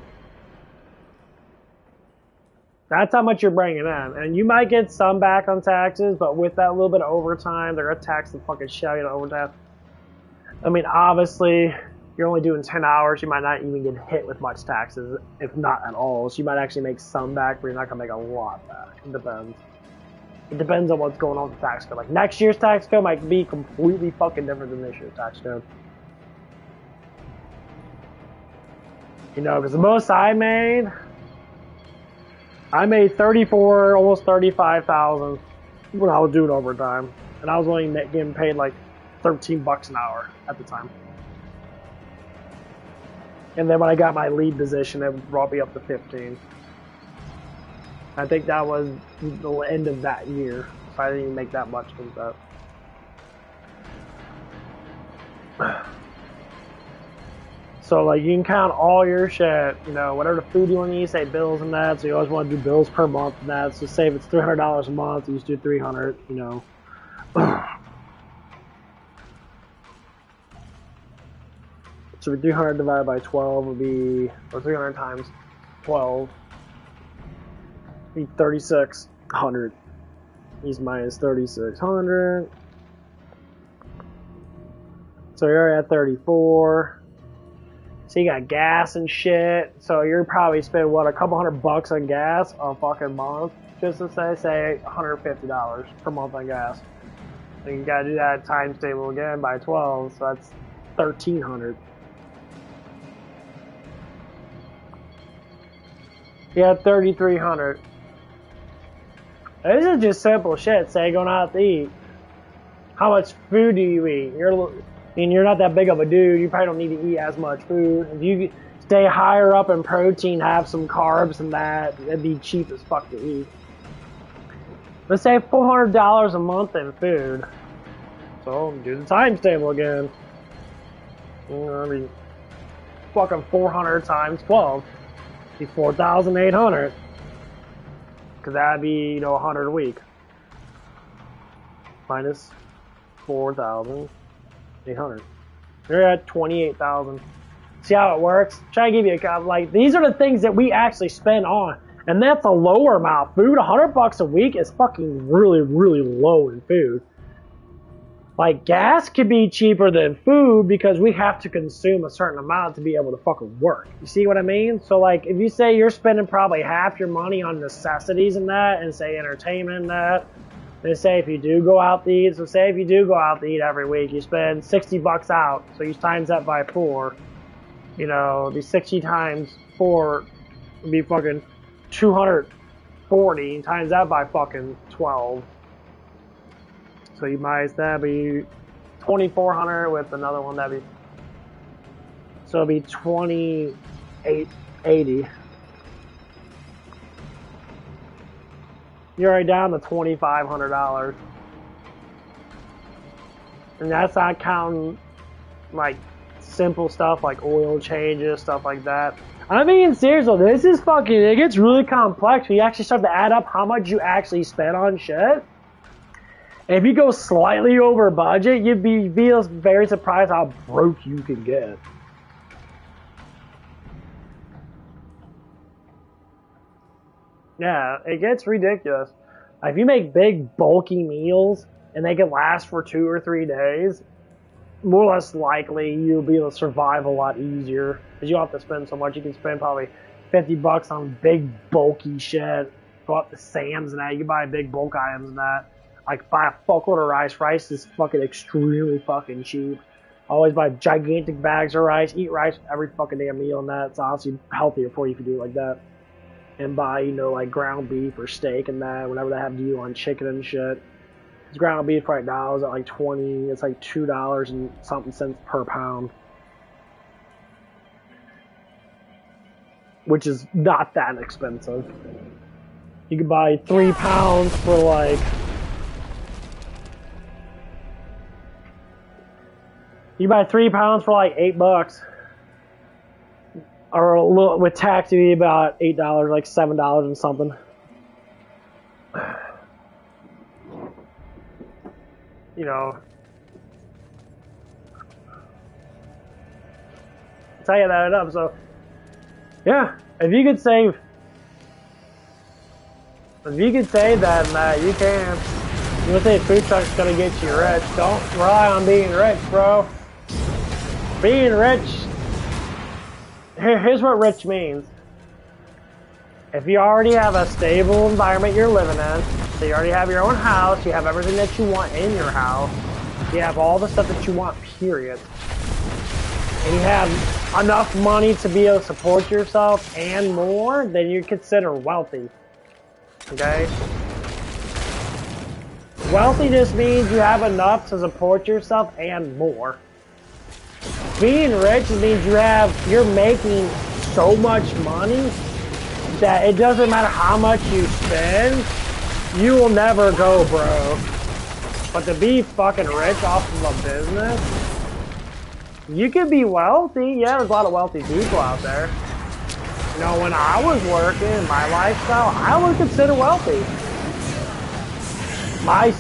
Speaker 1: that's how much you're bringing in. And you might get some back on taxes, but with that little bit of overtime, they're going to tax the fucking shit out of overtime. I mean, obviously, you're only doing 10 hours, you might not even get hit with much taxes, if not at all. So you might actually make some back, but you're not going to make a lot back. It depends. It depends on what's going on with the tax code. Like, next year's tax code might be completely fucking different than this year's tax code. You know, because the most I made 34, almost 35,000 when I was doing overtime. And I was only getting paid like $13 an hour at the time. And then when I got my lead position, it brought me up to 15. I think that was the end of that year. So I didn't even make that much with that. So like you can count all your shit, you know, whatever the food you want to eat, say bills and that. So you always want to do bills per month and that. So say if it's $300 a month, you just do 300, you know. So 300 divided by 12 would be, or 300 times 12 would be 3,600. He's minus 3,600. So you're at 34. So you got gas and shit. So you're probably spending what, a couple $100 on gas a fucking month, just to say $150 per month on gas. So you gotta do that times table again by 12. So that's 1,300. You have 3,300. This is just simple shit. Say going out to eat. How much food do you eat? You're not that big of a dude. You probably don't need to eat as much food. If you stay higher up in protein, have some carbs and that, it'd be cheap as fuck to eat. Let's say $400 a month in food. So do the times table again. I mean, fucking 400 times 12. Be 4,800. Cause that'd be, you know, 100 a week. Minus 4,800. You're at 28,000. See how it works? Try to give you a, like, these are the things that we actually spend on. And that's a lower amount. Food, $100 a week is fucking really, really low in food. Like, gas could be cheaper than food because we have to consume a certain amount to be able to fucking work. You see what I mean? So, like, if you say you're spending probably half your money on necessities and that, and say entertainment and that, and say if you do go out to eat, so say if you do go out to eat every week, you spend $60 out, so you times that by 4, you know, the 60 times 4 would be fucking 240, times that by fucking 12. So you minus that, be 2,400 with another one, that'd be, so it'd be 2,880. You're already down to $2,500. And that's not counting like simple stuff like oil changes, stuff like that. I mean, seriously, this is fucking, it gets really complex when you actually start to add up how much you actually spend on shit. And if you go slightly over budget, you'd be very surprised how broke you can get. Yeah, it gets ridiculous. If you make big, bulky meals and they can last for 2 or 3 days, more or less likely you'll be able to survive a lot easier. Because you don't have to spend so much. You can spend probably $50 on big, bulky shit. Go up to Sam's and that. You can buy big bulk items and that. Like, buy a fuckload of rice. Rice is fucking extremely fucking cheap. Always buy gigantic bags of rice. Eat rice every fucking damn meal, and that's honestly healthier for you if you do it like that. And buy, you know, like ground beef or steak and that, whenever they have deal on chicken and shit. This ground beef right now is at like 20, it's like $2 and something cents per pound. Which is not that expensive. You could buy 3 pounds for like, you buy 3 pounds for like $8. Or a little, with tax, it'd be about $8, like $7 and something. You know, tell you that up. So, yeah, if you could save, that you can. You don't think food truck's gonna get you rich? Don't rely on being rich, bro. Being rich here's what rich means. If you already have a stable environment you're living in, so you already have your own house, you have everything that you want in your house, you have all the stuff that you want, period. And you have enough money to be able to support yourself and more, then you consider wealthy. Okay? Wealthy just means you have enough to support yourself and more. Being rich means you're making so much money that it doesn't matter how much you spend, you will never go broke. But to be fucking rich off of a business, you could be wealthy. Yeah, there's a lot of wealthy people out there. You know, when I was working, my lifestyle, I would consider wealthy. I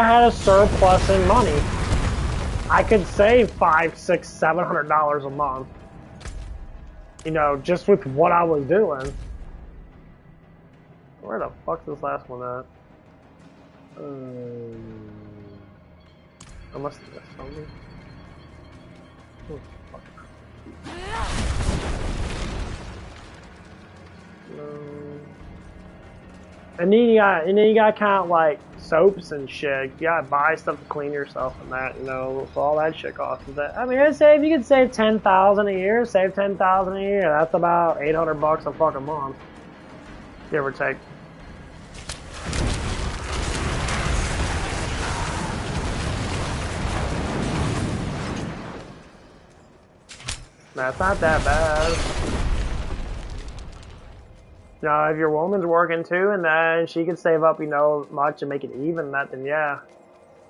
Speaker 1: had a surplus in money. I could save $500, $600, $700 a month. You know, just with what I was doing. Where the fuck's this last one at? I must have missed something. Oh, fuck. No. And then you got kind of like soaps and shit. You gotta buy stuff to clean yourself and that, you know. So all that shit costs. That I mean, I'd say if you could save $10,000 a year, save $10,000 a year. That's about $800 a fucking month, give or take. That's not that bad. You know, if your woman's working too, and then she can save up, you know, much and make it even, that then yeah.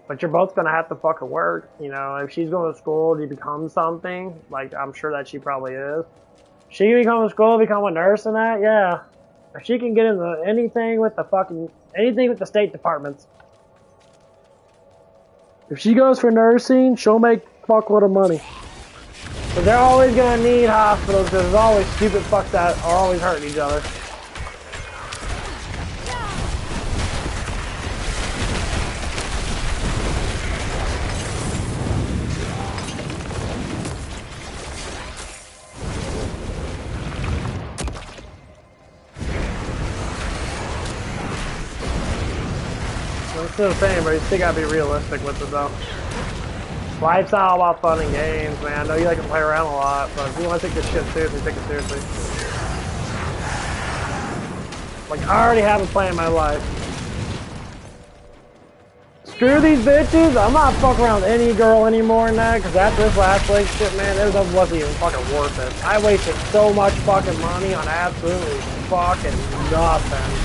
Speaker 1: But you're both gonna have to fucking work. You know, if she's going to school to become something, like I'm sure that she probably is. She can become to school, become a nurse and that, yeah. If she can get into anything with the state departments. If she goes for nursing, she'll make fuckload of money. But they're always gonna need hospitals because there's always stupid fucks that are always hurting each other. Well, it's still the same, but you still gotta be realistic with it though. Life's not all about fun and games, man. I know you like to play around a lot, but if you want to take this shit seriously, take it seriously. Like, I already have a plan in my life. Screw these bitches. I'm not fucking around with any girl anymore in that, because after this last relationship, man, it wasn't even fucking worth it. I wasted so much fucking money on absolutely fucking nothing.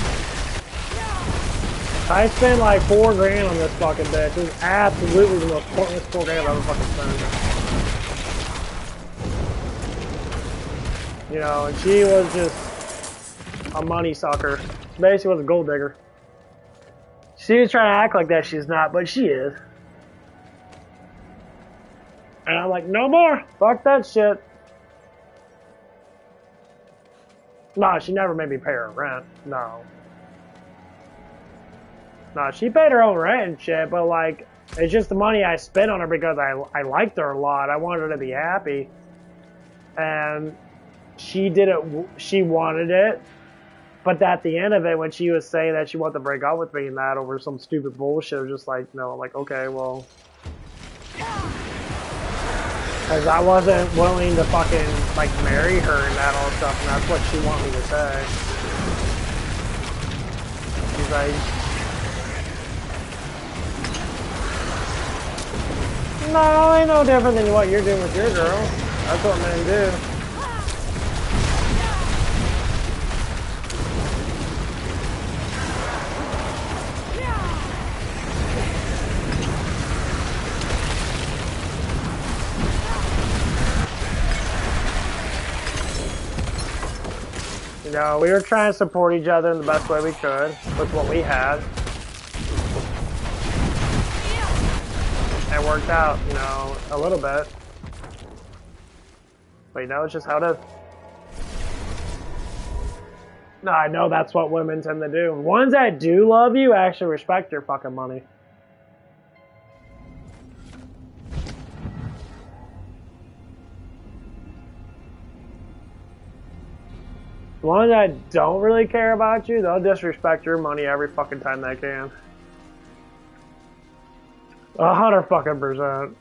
Speaker 1: I spent like $4 grand on this fucking bitch. It was absolutely the most pointless $4 grand I've ever fucking spent. You know, and she was just a money sucker. She basically was a gold digger. She was trying to act like that she's not, but she is. And I'm like, no more. Fuck that shit. No, she never made me pay her rent. No. No, she paid her own rent and shit, but like, it's just the money I spent on her because I liked her a lot. I wanted her to be happy. And she did it, she wanted it. But at the end of it, when she was saying that she wanted to break up with me and that over some stupid bullshit, I was just like, no, like, okay, well. Because I wasn't willing to fucking, like, marry her and that all stuff, and that's what she wanted me to say. She's like, no, ain't no different than what you're doing with your girl. That's what men do. You know, we were trying to support each other in the best way we could with what we had. It worked out, you know, a little bit. But you know, it's just how it is. No, I know that's what women tend to do. Ones that do love you actually respect your fucking money. The ones that don't really care about you, they'll disrespect your money every fucking time they can. 100%.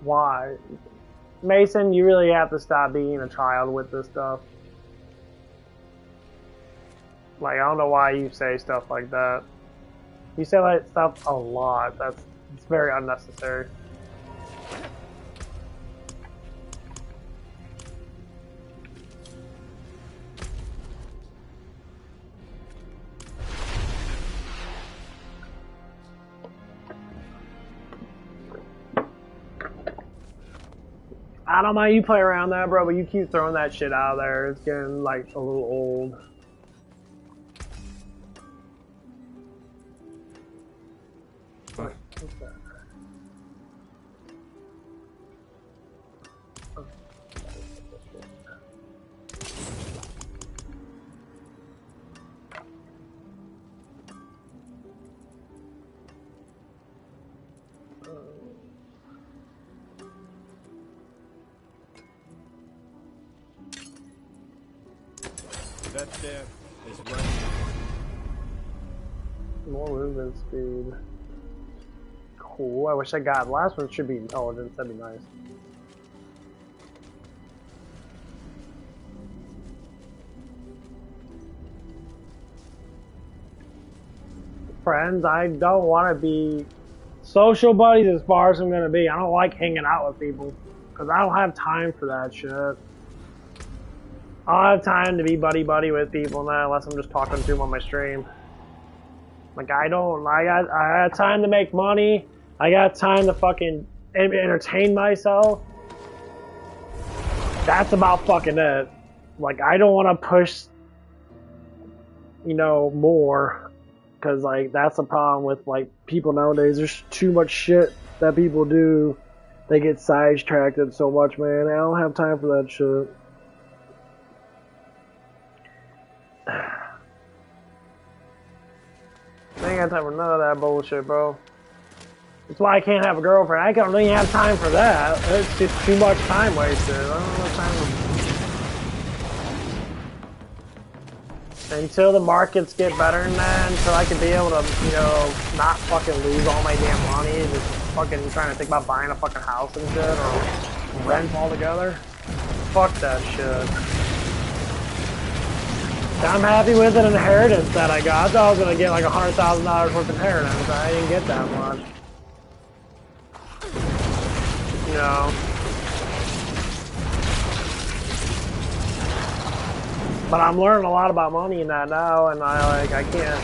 Speaker 1: Why? Mason, you really have to stop being a child with this stuff. Like, I don't know why you say stuff like that. You say that stuff a lot. It's very unnecessary. I don't mind you play around that, bro, but you keep throwing that shit out there. It's getting, like, a little old.
Speaker 2: Fine.
Speaker 1: Okay.
Speaker 2: That there is right.
Speaker 1: More movement speed. Cool. I wish I got. Last one should be intelligence. That'd be nice. Friends, I don't want to be social buddies as far as I'm going to be. I don't like hanging out with people because I don't have time for that shit. I don't have time to be buddy-buddy with people now unless I'm just talking to them on my stream. Like, I got time to make money. I got time to fucking entertain myself. That's about fucking it. Like, I don't want to push, you know, more. Because, like, that's the problem with, like, people nowadays. There's too much shit that people do. They get sidetracked so much, man. I don't have time for that shit. I ain't got time for none of that bullshit, bro. That's why I can't have a girlfriend. I don't even have time for that. It's just too much time wasted. I don't have time for... Until the markets get better than that, until I can be able to, you know, not fucking lose all my damn money, just fucking trying to think about buying a fucking house and shit, or rent altogether. Fuck that shit. I'm happy with an inheritance that I got. I thought I was gonna get like $100,000 worth of inheritance. I didn't get that much. You know. But I'm learning a lot about money in that now, and I can't.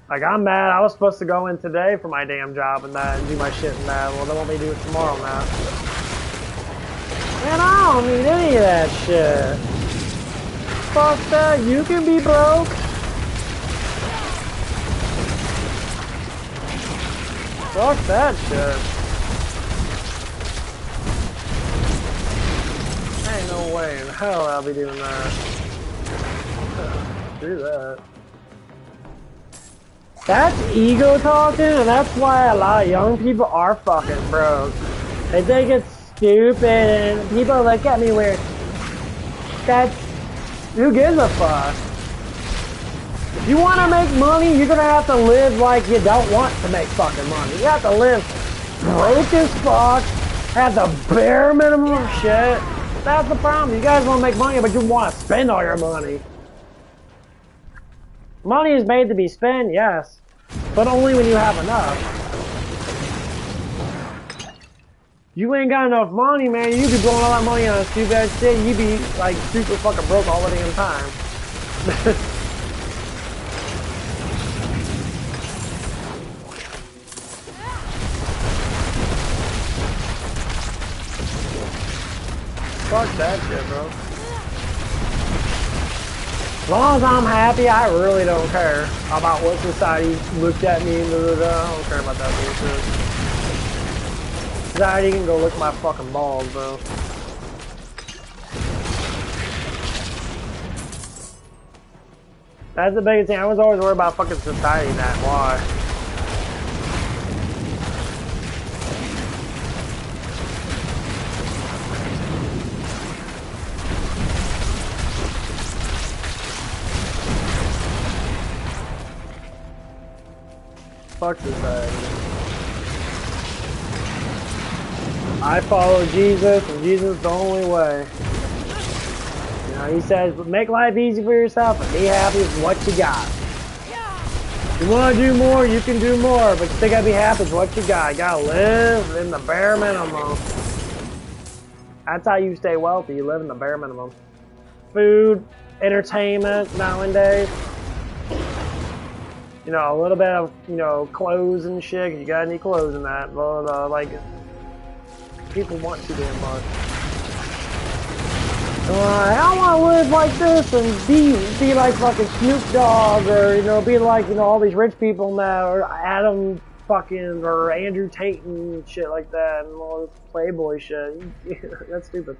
Speaker 1: Like, I'm mad. I was supposed to go in today for my damn job and that and do my shit and that. Well, they want me to do it tomorrow now. Man, I don't need any of that shit. Fuck that, you can be broke. Fuck that shit. Ain't no way in hell I'll be doing that. Do that. That's ego talking, and that's why a lot of young people are fucking broke. They think it's stupid, and people look at me weird. Who gives a fuck? If you want to make money, you're going to have to live like you don't want to make fucking money. You have to live broke as fuck, have the bare minimum of shit. That's the problem. You guys want to make money, but you want to spend all your money. Money is made to be spent, yes, but only when you have enough. You ain't got enough money, man. You be blowing all that money on stupid ass shit. You be like super fucking broke all the damn time. Fuck that shit, bro. As long as I'm happy, I really don't care about what society looked at me and I don't care about that bullshit. Society can go lick my fucking balls, bro. That's the biggest thing. I was always worried about fucking society and that. Why? Fuck society. I follow Jesus, and Jesus is the only way. You know, he says, make life easy for yourself and be happy with what you got. You want to do more, you can do more, but you still gotta be happy with what you got. You gotta live in the bare minimum. That's how you stay wealthy. You live in the bare minimum. Food, entertainment nowadays. You know, a little bit of, you know, clothes and shit. You gotta need clothes in that. But, like, people want too damn much. I don't want to live like this and be like fucking Snoop Dogg or, you know, be like, you know, all these rich people now, or Adam fucking, or Andrew Tate and shit like that, and all this Playboy shit. That's stupid.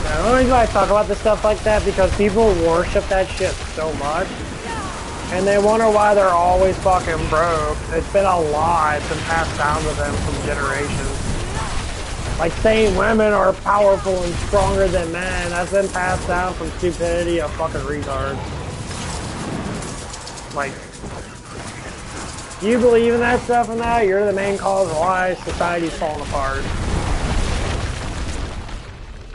Speaker 1: The only reason why I talk about this stuff like that because people worship that shit so much, and they wonder why they're always fucking broke. It's been a lie. It's been passed down to them from generations. Like saying women are powerful and stronger than men, that's been passed down from stupidity of fucking retards. Like, you believe in that stuff and that, you're the main cause of why society's falling apart.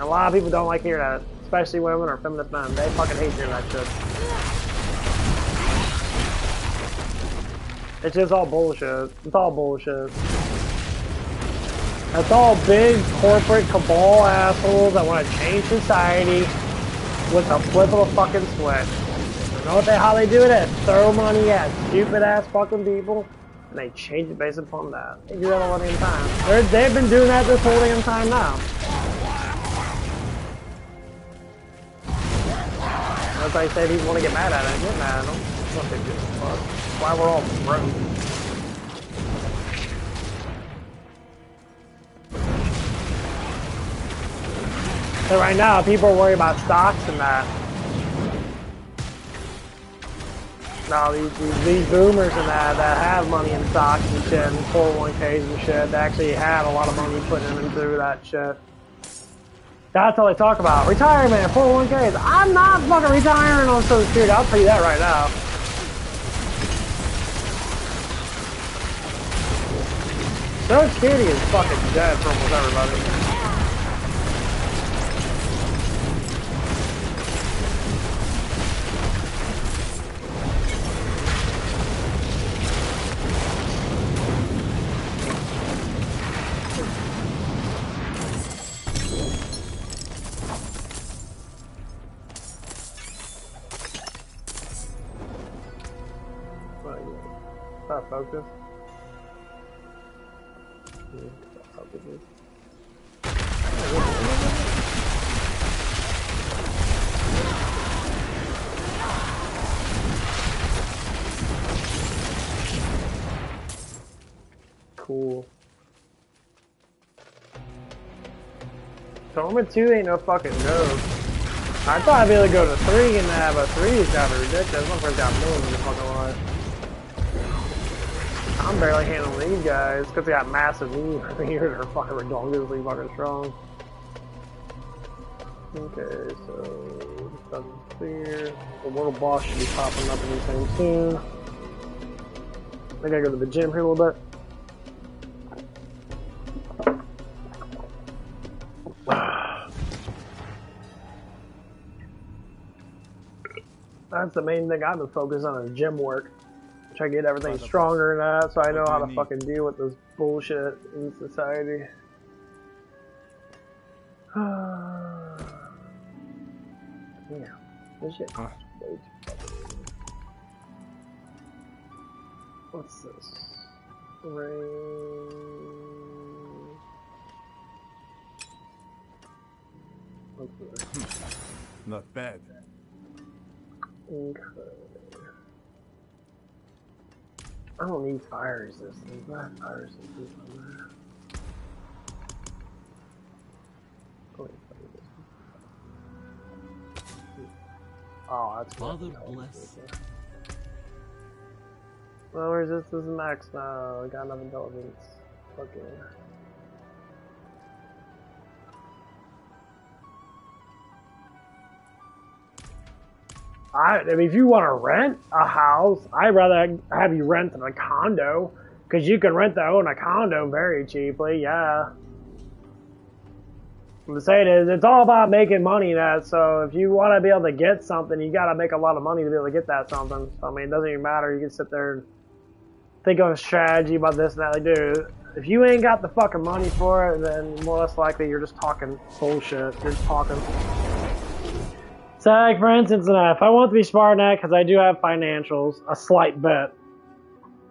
Speaker 1: A lot of people don't like hearing that, especially women or feminist men. They fucking hate hearing that shit. It's just all bullshit. It's all bullshit. That's all big corporate cabal assholes that want to change society with a flip of a fucking switch. You know how they do it? They throw money at stupid ass fucking people, and they change it based upon that. They do that all the damn time. They've been doing that this whole damn time now. That's why I say people want to get mad at it. Get mad at them. It's not big deal. That's why we're all broke. So right now, people are worried about stocks and that. Now these boomers and that have money in stocks and shit, and 401ks and shit, they actually had a lot of money putting them through that shit. That's all they talk about. Retirement, 401ks. I'm not fucking retiring on Social Security. I'll tell you that right now. Social Security is fucking dead for almost everybody. Stop focus. Cool. Torment 2 ain't no fucking joke. I thought I'd be able to go to 3 and that, but 3 is gotta be ridiculous. My friend's got millions in the fucking life. I'm barely handling these guys because they got massive knees right here. They're fucking ridiculously fucking strong. Okay, so nothing clear. The world boss should be popping up anytime soon. I gotta go to the gym here a little bit. That's the main thing I've been focused on is gym work. Try to get everything stronger and that, so I know how to fucking deal with this bullshit in society. Yeah, this shit. way too fucking. What's this? Rain. What's this?
Speaker 2: Not bad.
Speaker 1: Okay. I don't need fire resistance. I have fire resistance on there. Oh, that's
Speaker 4: Father bless.
Speaker 1: Well, resistance is max now. I got enough intelligence. Okay. I mean, if you want to rent a house, I'd rather have you rent a condo, because you can rent to own a condo very cheaply, yeah. I'm saying is, it's all about making money now, so if you want to be able to get something, you gotta make a lot of money to be able to get that something. So, I mean, it doesn't even matter, you can sit there and think of a strategy about this and that, like, dude, if you ain't got the fucking money for it, then more or less likely you're just talking bullshit, you're just talking. So, like, for instance, if I want to be smart in that, because I do have financials, a slight bit.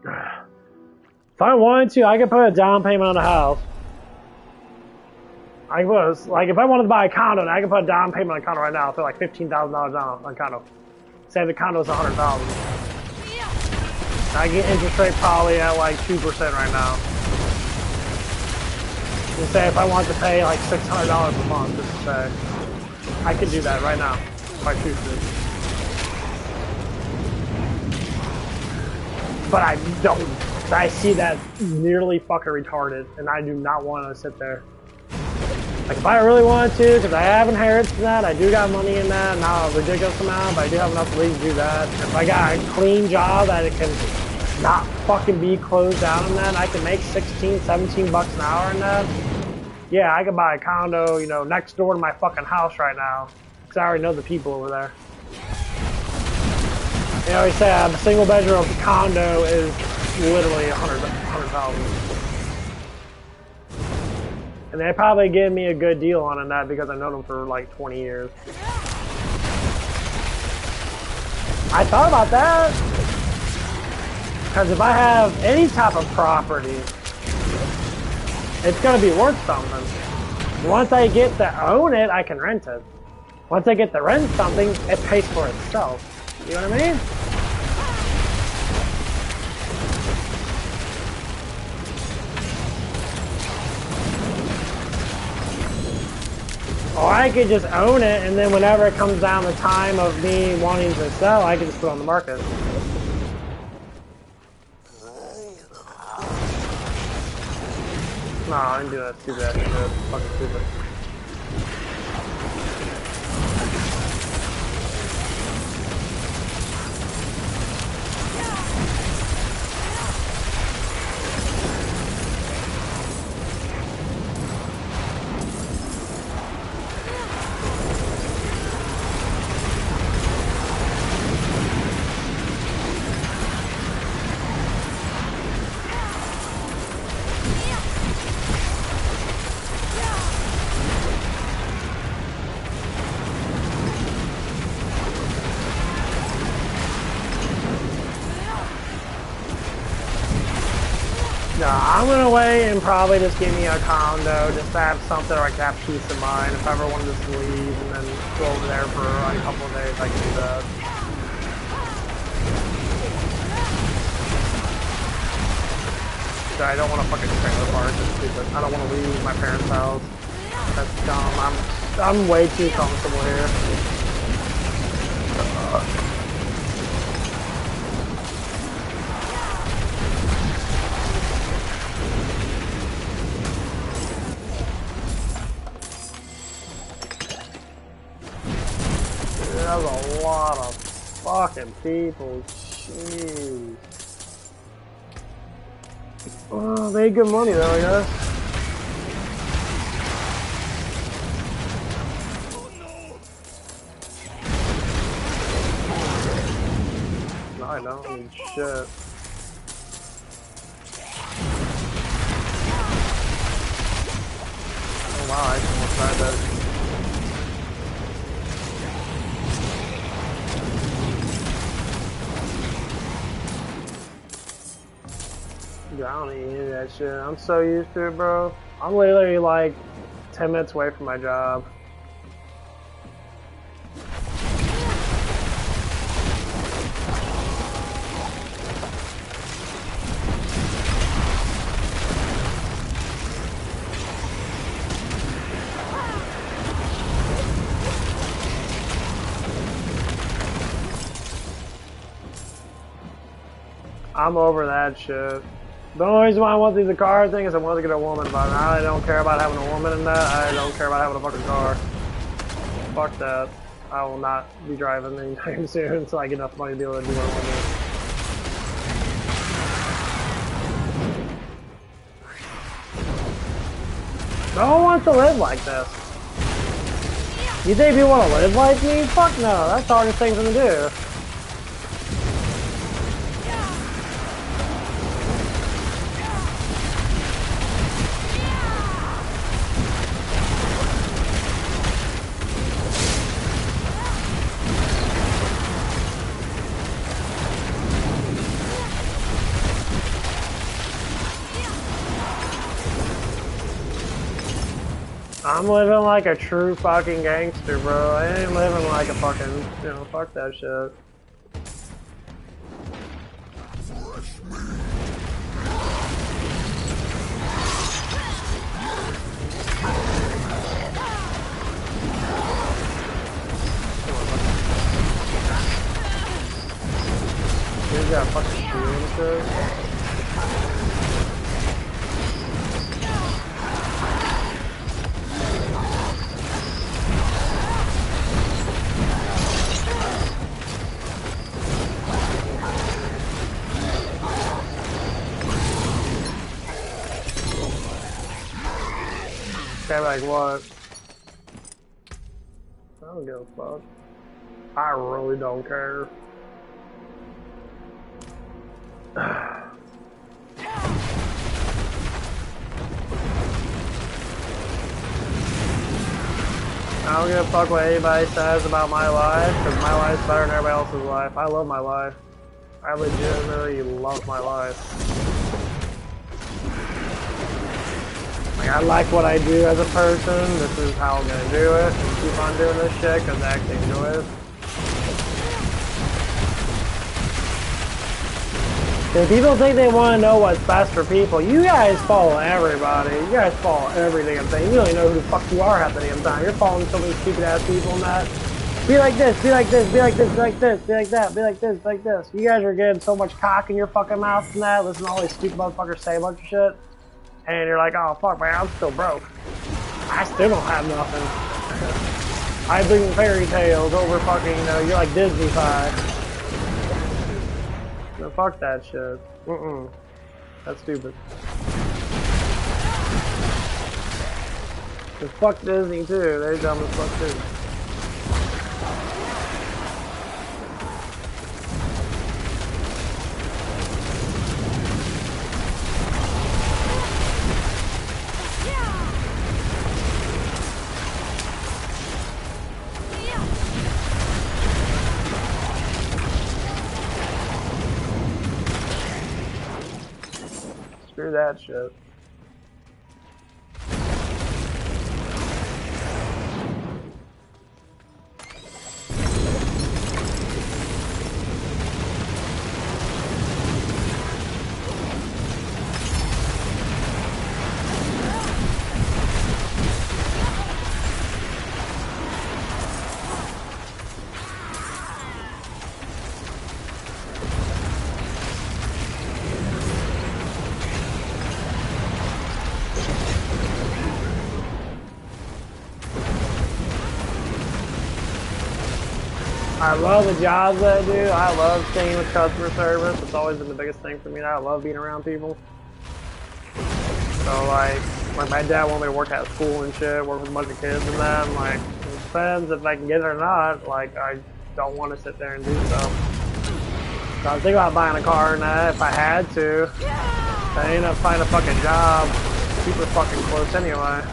Speaker 1: If I wanted to, I could put a down payment on a house. I was like, if I wanted to buy a condo, I could put a down payment on a condo right now, for like $15,000 down on a condo. Say the condo is $100,000. I get interest rate probably at like 2% right now. Just say if I wanted to pay like $600 a month, just to say, I could do that right now. If I choose to. But I don't. I see that nearly fucking retarded, and I do not want to sit there. Like, if I really wanted to, because I have inherited that, I do got money in that, not a ridiculous amount, but I do have enough leave to do that. If I got a clean job that it can not fucking be closed down in that, I can make 16, 17 bucks an hour in that. Yeah, I could buy a condo, you know, next door to my fucking house right now, because I already know the people over there. You know, he said a single bedroom condo is literally $100,000. And they probably give me a good deal on that because I've known them for like 20 years. I thought about that. Because if I have any type of property, it's going to be worth something. Once I get to own it, I can rent it. Once I get to rent something, it pays for itself. You know what I mean? Or I could just own it, and then whenever it comes down the time of me wanting to sell, I can just put it on the market. No, I didn't do that stupid ass shit. Fucking stupid. I'm gonna wait and probably just give me a condo, just to have something where I can have peace of mind. If I ever wanted to just leave and then go over there for a couple of days, I can do that. So I don't want to fucking trailer park, it's stupid. I don't want to leave my parents' house. That's dumb. I'm way too comfortable here. There's a lot of fucking people. Jeez. Oh, they made good money though, I guess. No, I don't. I mean, shit. Oh wow, I can almost try that. I don't even hear that shit. I'm so used to it, bro. I'm literally like 10 minutes away from my job. I'm over that shit. The only reason why I want the car thing is I want to get a woman, but I don't care about having a woman in that. I don't care about having a fucking car. Fuck that. I will not be driving anytime soon until I get enough money to be able to do what I want to do. No one wants to live like this. You think people want to live like me? Fuck no. That's the hardest thing for them to do. I'm living like a true fucking gangster, bro. I ain't living like a fucking, you know, fuck that shit. You got fucking shoe and shit. Okay, like what? I don't give a fuck. I really don't care. I don't give a fuck what anybody says about my life, because my life's better than everybody else's life. I love my life. I legitimately love my life. Like, I like what I do as a person. This is how I'm gonna do it. And keep on doing this shit, because I actually enjoy it. If people think they want to know what's best for people, you guys follow everybody. You guys follow every damn thing. You don't even know who the fuck you are half the damn time. You're following so many stupid ass people and that. Be like this, be like this, be like this, be like this, be like that, be like this, be like this. You guys are getting so much cock in your fucking mouth and that. Listen to all these stupid motherfuckers say a bunch of shit. And you're like, oh fuck man, I'm still broke. I still don't have nothing. I bring fairy tales over fucking, you know, you're like Disney-fied. No, fuck that shit. That's stupid. Cause fuck Disney too, they're dumb as fuck too. Screw that shit. I love the jobs that I do. I love staying with customer service. It's always been the biggest thing for me. I love being around people. So like my dad wanted me to work at school and shit, work with a bunch of kids and that. I'm like, it depends if I can get it or not. Like I don't want to sit there and do so. So I was thinking about buying a car and that if I had to. I ended up finding a fucking job super fucking close anyway.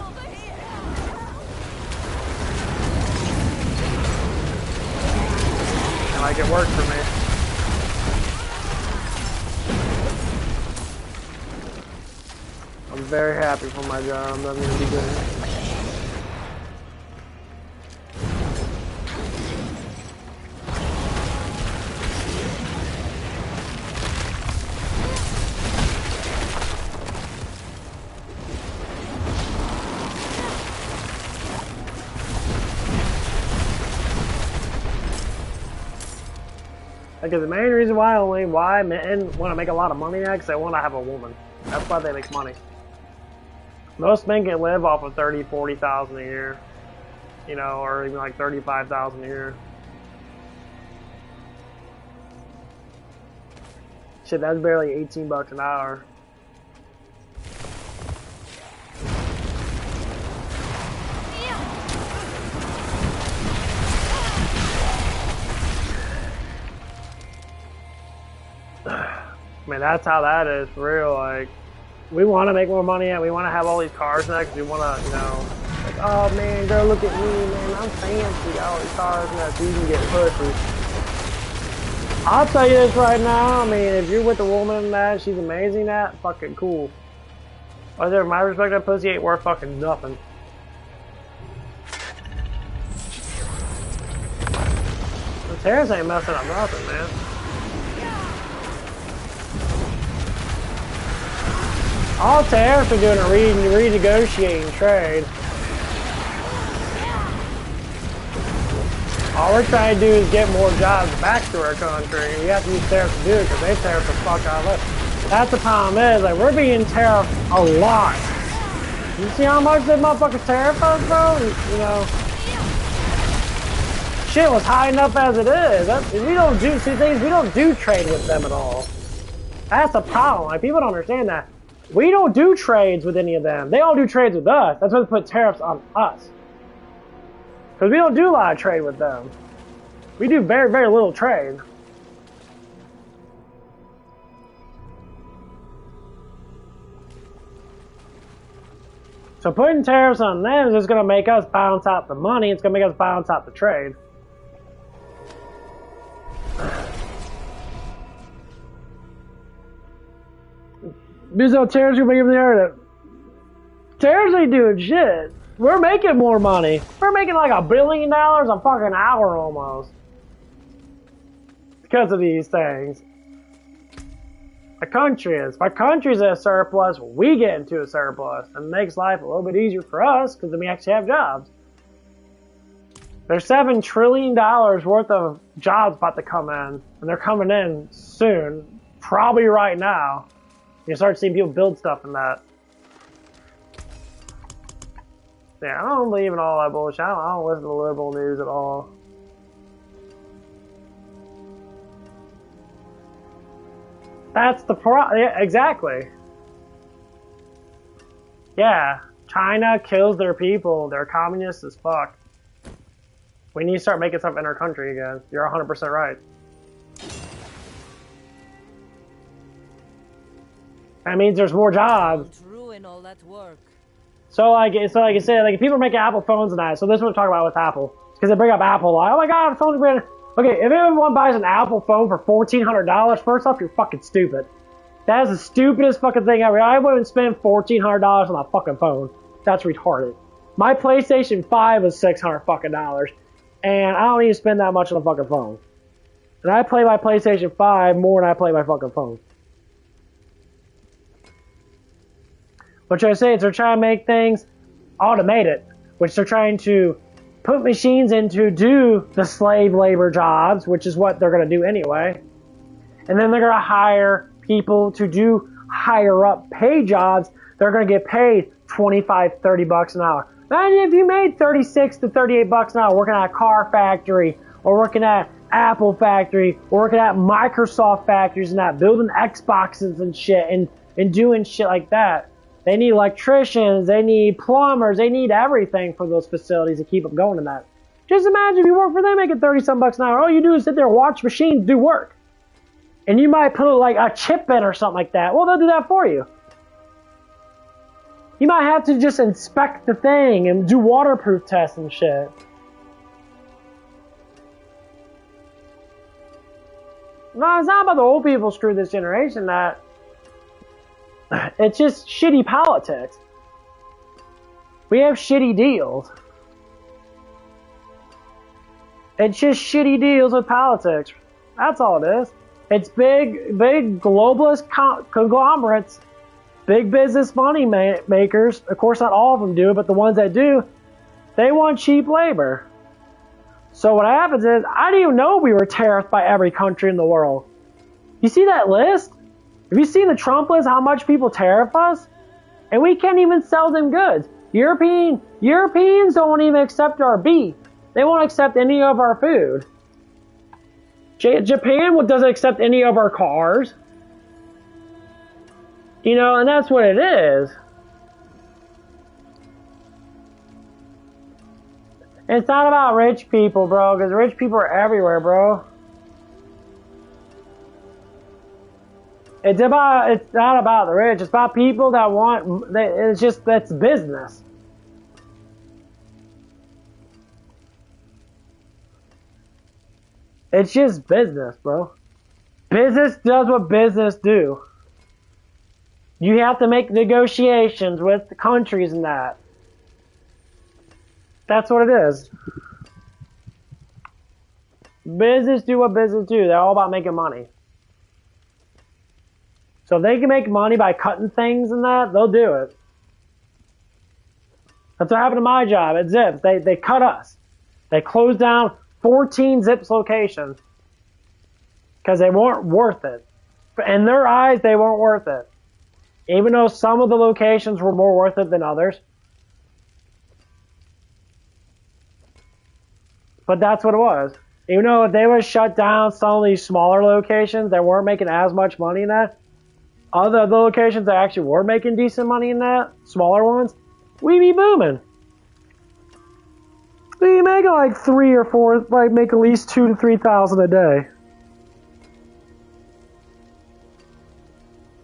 Speaker 1: Like it worked for me. very happy for my job. I'm gonna be good. Because the main reason why men want to make a lot of money next, they want to have a woman. That's why they make money. Most men can live off of 30, 40,000 a year, you know, or even like 35,000 a year. Shit, that's barely 18 bucks an hour. I mean, that's how that is for real. Like, we want to make more money and we want to have all these cars next. We want to, you know, like, oh man, girl, look at me, man, I'm fancy, got all these cars next, so you can get pussy. I'll tell you this right now. I mean, if you're with a woman and that, she's amazing at, fucking cool. But in my respect, that pussy ain't worth fucking nothing. The terrorists ain't messing up nothing, man. All tariffs are doing a renegotiating trade. All we're trying to do is get more jobs back to our country. And we have to use tariffs to do it because they tariff the fuck out of us. That's the problem is, like, we're being tariffed a lot. You see how much that motherfuckers tariff us, bro? You know, shit was high enough as it is. We don't do things. We don't do trade with them at all. That's a problem. Like, people don't understand that. We don't do trades with any of them. They all do trades with us. That's why they put tariffs on us. Because we don't do a lot of trade with them. We do very, very little trade. So putting tariffs on them is just going to make us balance out the money. It's going to make us balance out the trade. There's no tariffs you're making there. Tariffs ain't doing shit. We're making more money. We're making like $1 billion a fucking hour almost. Because of these things. The country is. If our country's at a surplus, we get into a surplus. And it makes life a little bit easier for us because then we actually have jobs. There's $7 trillion worth of jobs about to come in. And they're coming in soon. Probably right now. You start seeing people build stuff in that. Yeah, I don't believe in all that bullshit. I don't listen to liberal news at all. That's the yeah, exactly. Yeah, China kills their people. They're communists as fuck. We need to start making stuff in our country again. You're 100% right. That means there's more jobs.
Speaker 3: Don't ruin all that work.
Speaker 1: So like I said, like if people are making Apple phones and that, so this is what I'm talking about with Apple. Because they bring up Apple, like, oh my god, the phone's brand. Okay, if everyone buys an Apple phone for $1,400, first off, you're fucking stupid. That is the stupidest fucking thing ever. I wouldn't spend $1,400 on a fucking phone. That's retarded. My PlayStation 5 was $600 fucking dollars, and I don't even spend that much on a fucking phone. And I play my PlayStation 5 more than I play my fucking phone. What I say is they're trying to make things automated, which they're trying to put machines in to do the slave labor jobs, which is what they're going to do anyway. And then they're going to hire people to do higher up pay jobs. They're going to get paid 25, 30 bucks an hour. Imagine if you made 36 to 38 bucks an hour working at a car factory or working at Apple factory or working at Microsoft factories and that, building Xboxes and shit and doing shit like that. They need electricians, they need plumbers, they need everything for those facilities to keep them going in that. Just imagine if you work for them making 30-some bucks an hour. All you do is sit there and watch machines do work. And you might put like a chip in or something like that. Well, they'll do that for you. You might have to just inspect the thing and do waterproof tests and shit. No, it's not about the old people screw this generation. That It's just shitty politics. We have shitty deals. It's just shitty deals with politics. That's all it is. It's big globalist conglomerates, big business money makers. Of course, not all of them do, but the ones that do, they want cheap labor. So what happens is, I didn't even know we were tariffed by every country in the world. You see that list? Have you seen the Trump list, how much people tariff us? And we can't even sell them goods. Europeans don't even accept our beef. They won't accept any of our food. Japan doesn't accept any of our cars. You know, and that's what it is. It's not about rich people, bro, because rich people are everywhere, bro. It's not about the rich. It's about people that want. That's business. It's just business, bro. Business does what business do. You have to make negotiations with the countries and that. That's what it is. Business do what business do. They're all about making money. So if they can make money by cutting things and that, they'll do it. That's what happened to my job at Zips. They cut us. They closed down 14 Zips locations because they weren't worth it. In their eyes, they weren't worth it. Even though some of the locations were more worth it than others. But that's what it was. Even though if they would shut down some of these smaller locations that weren't making as much money in that, other locations that actually were making decent money in that, smaller ones, we'd be booming. We'd be making like 3 or 4, like make at least 2,000 to 3,000 a day.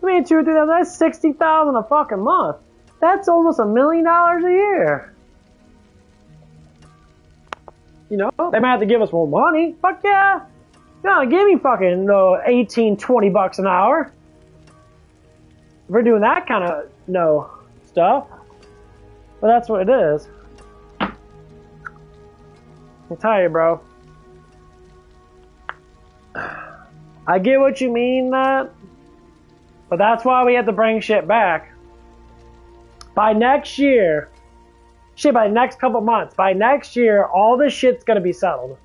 Speaker 1: I mean, 2 or 3,000, that's 60,000 a fucking month. That's almost $1 million a year. You know, they might have to give us more money. Fuck yeah. No, give me fucking 18, 20 bucks an hour. If we're doing that kind of, stuff. But that's what it is. I'll tell you, bro. I get what you mean, Matt. But that's why we have to bring shit back. By next year, by the next couple months, by next year, all this shit's gonna be settled.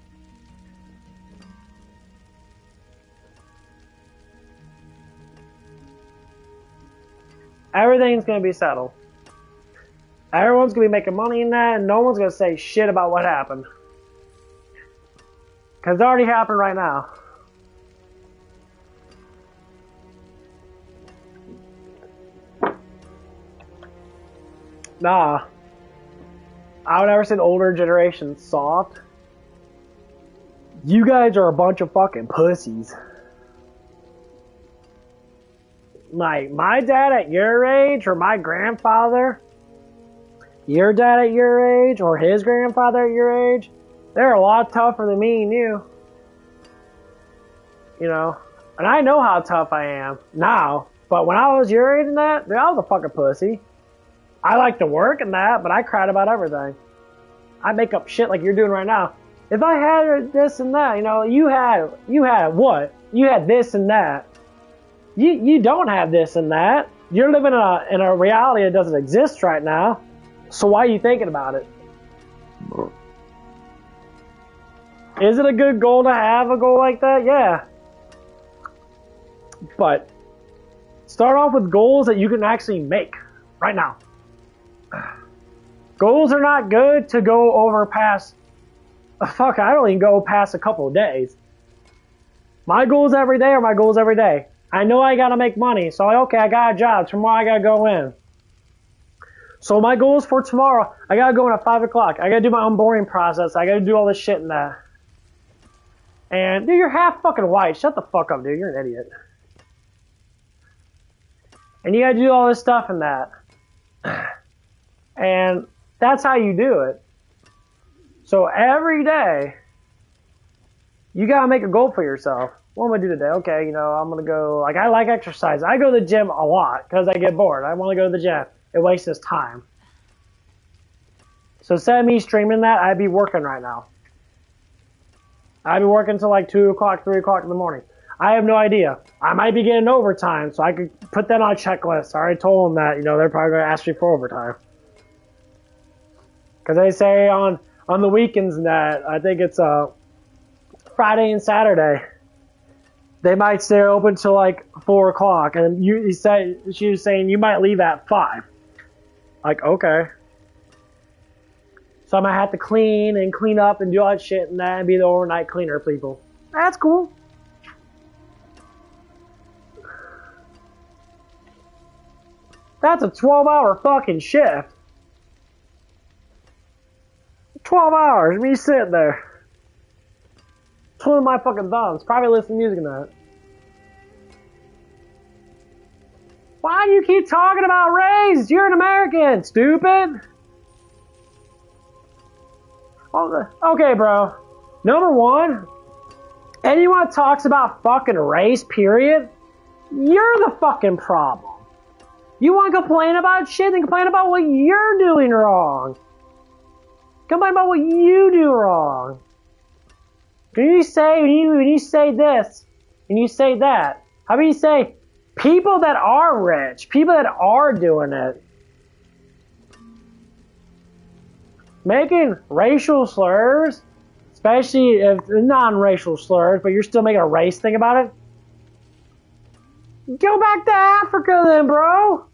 Speaker 1: Everything's gonna be settled. Everyone's gonna be making money in that, and no one's gonna say shit about what happened. Because it already happened right now. Nah. I would never say the older generation soft. You guys are a bunch of fucking pussies. Like, my dad at your age, or my grandfather, your dad at your age, or his grandfather at your age, they're a lot tougher than me and you. You know? And I know how tough I am now. But when I was your age and that, dude, I was a fucking pussy. I like to work and that, but I cried about everything. I make up shit like you're doing right now. If I had this and that, you had what? You had this and that. You don't have this and that. You're living in a reality that doesn't exist right now. So why are you thinking about it? Is it a good goal to have a goal like that? Yeah. But start off with goals that you can actually make right now. Goals are not good to go over past. Fuck, I don't even go past a couple of days. My goals every day are my goals every day. I know I gotta make money, so okay, I got a job. Tomorrow I gotta go in. So my goals for tomorrow, I gotta go in at 5 o'clock. I gotta do my onboarding process. I gotta do all this shit in that. And dude, you're half fucking white. Shut the fuck up, dude. You're an idiot. And you gotta do all this stuff in that. And that's how you do it. So every day, you gotta make a goal for yourself. what am I gonna do today? Okay, you know, I'm gonna go. Like, I like exercise. I go to the gym a lot because I get bored. I want to go to the gym. It wastes his time. So instead of me streaming that, I'd be working right now. I'd be working till like 2 o'clock, 3 o'clock in the morning. I have no idea. I might be getting overtime, so I could put that on a checklist. I already told them that, you know, they're probably going to ask me for overtime. Because they say on the weekends that, I think it's Friday and Saturday, they might stay open till like 4 o'clock. And she was saying you might leave at 5. Like, okay. So I might have to clean and clean up and do all that shit and that and be the overnight cleaner, people. That's cool. That's a 12-hour fucking shift. 12 hours, me sitting there. Twiddling my fucking thumbs. Probably listening to music and that. Why do you keep talking about race? You're an American, stupid. Okay, bro. Number one, anyone that talks about fucking race, period, you're the fucking problem. You want to complain about shit, then complain about what you're doing wrong. Complain about what you do wrong. When you say this, and you say that, how about you say people that are rich, people that are doing it, making racial slurs, especially if non-racial slurs, but you're still making a race thing about it. Go back to Africa then, bro.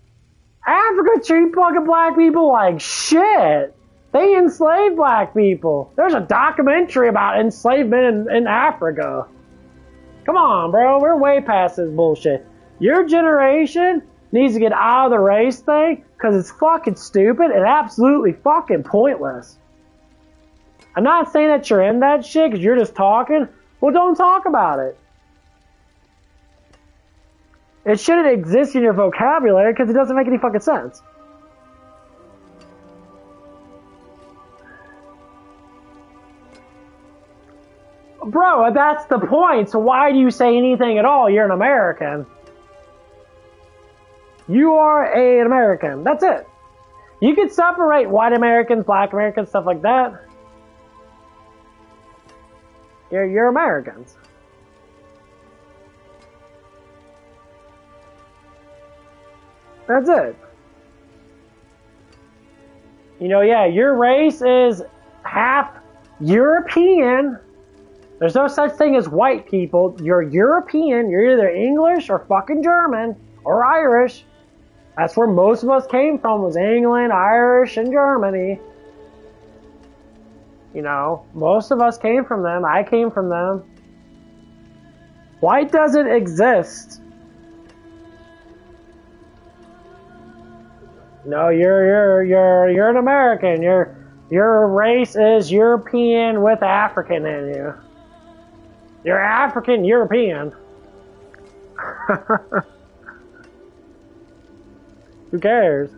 Speaker 1: Africa treat fucking black people like shit. They enslave black people. There's a documentary about enslavement in Africa. Come on, bro. We're way past this bullshit. Your generation needs to get out of the race thing because it's fucking stupid and absolutely fucking pointless. I'm not saying that you're in that shit because you're just talking. Well, don't talk about it. It shouldn't exist in your vocabulary because it doesn't make any fucking sense. Bro, that's the point. So why do you say anything at all? You're an American. You are an American. That's it. You can separate white Americans, black Americans, stuff like that. You're Americans. That's it. You know, yeah, your race is half European. There's no such thing as white people. You're European. You're either English or fucking German or Irish. That's where most of us came from, was England, Irish, and Germany. You know, most of us came from them. I came from them. White doesn't exist. No, you're an American. Your race is European with African in you. You're African European. Who cares?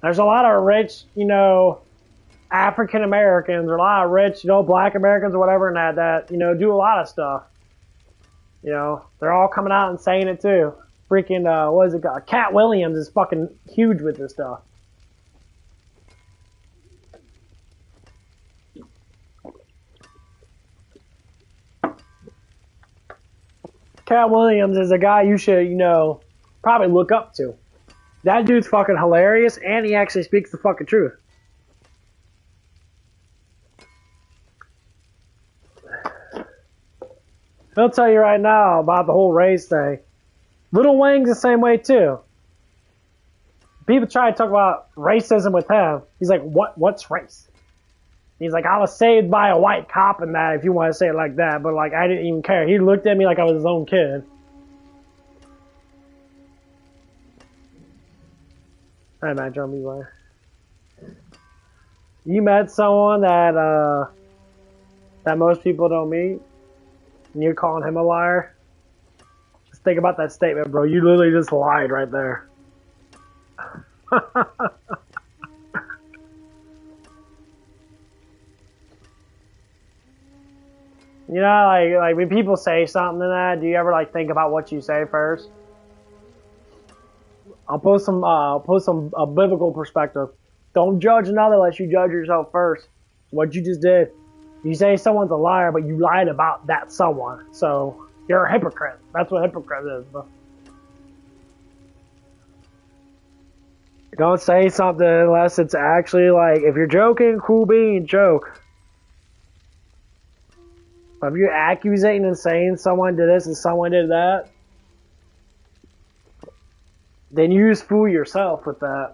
Speaker 1: There's a lot of rich, you know, African Americans, or a lot of rich, you know, black Americans or whatever, and that, you know, do a lot of stuff. You know, they're all coming out and saying it too. Freaking, what is it called? Cat Williams is fucking huge with this stuff. Cat Williams is a guy you should, you know, probably look up to. That dude's fucking hilarious, and he actually speaks the fucking truth. He'll tell you right now about the whole race thing. Little Wayne's the same way too. People try to talk about racism with him. He's like, what's race? He's like, I was saved by a white cop and that, if you want to say it like that, but like I didn't even care. He looked at me like I was his own kid. Alright, man, John, be lying. You met someone that most people don't meet, and you're calling him a liar? Just think about that statement, bro. You literally just lied right there. You know, like when people say something to that, do you ever like think about what you say first? I'll post some biblical perspective. Don't judge another unless you judge yourself first. What you just did. You say someone's a liar, but you lied about that someone. So you're a hypocrite. That's what hypocrite is, bro. Don't say something unless it's actually like, if you're joking, cool bean, joke. But if you're accusing and saying someone did this and someone did that, then you just fool yourself with that.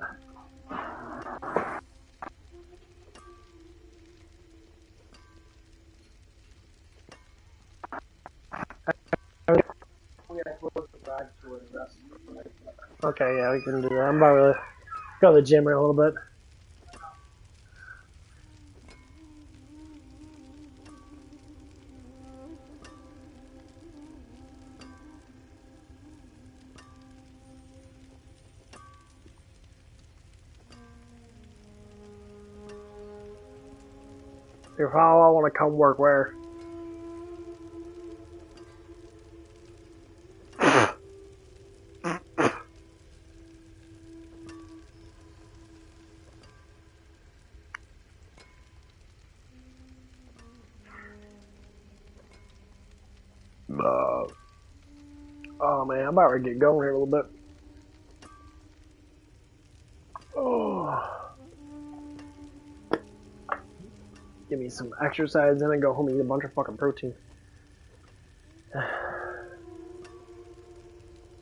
Speaker 1: Okay, yeah, we can do that. I'm about to go to the gym in a little bit. If I want to come work where? Oh man, I'm about to get going here a little bit. Oh. Give me some exercise and then go home and eat a bunch of fucking protein.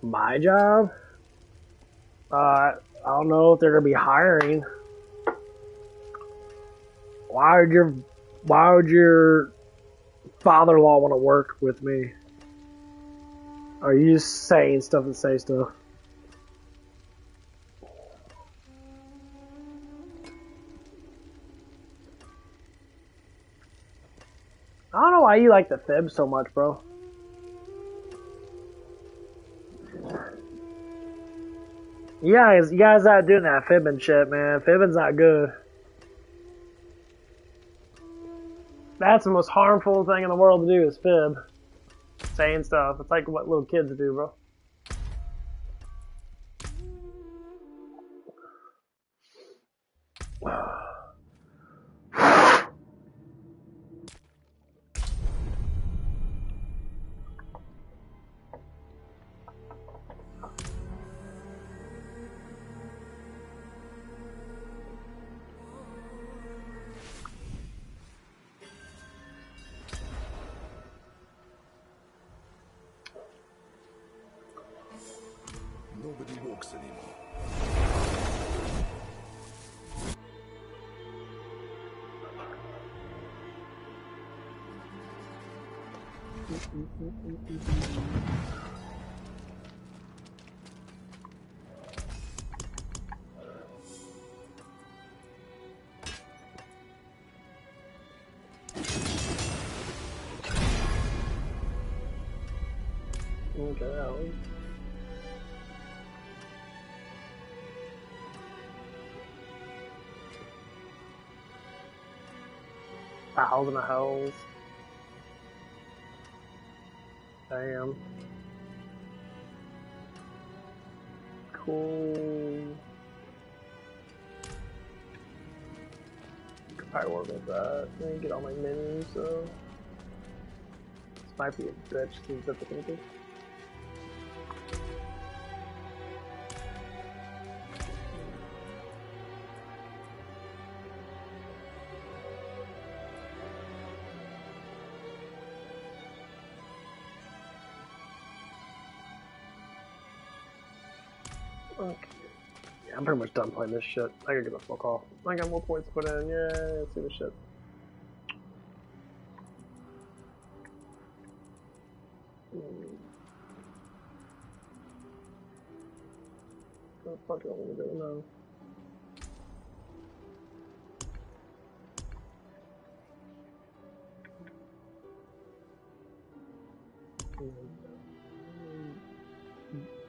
Speaker 1: My job? I don't know if they're gonna be hiring. Why would your father-in-law want to work with me? Are you just saying stuff to say stuff? I don't know why you like the fib so much, bro. You guys not doing that fibbing shit, man. Fibbing's not good. That's the most harmful thing in the world to do is fib. Saying stuff. It's like what little kids do, bro.
Speaker 4: Nobody walks anymore.
Speaker 1: Okay. Thousand of hells. Damn. Cool. Could probably work with that. Let me get all my minis, so. This might be a bitch, seems difficult. Okay. Yeah, I'm pretty much done playing this shit. I gotta get the fuck off. I got more points to put in. Yeah, let's see the shit. What the fuck do I want to do now?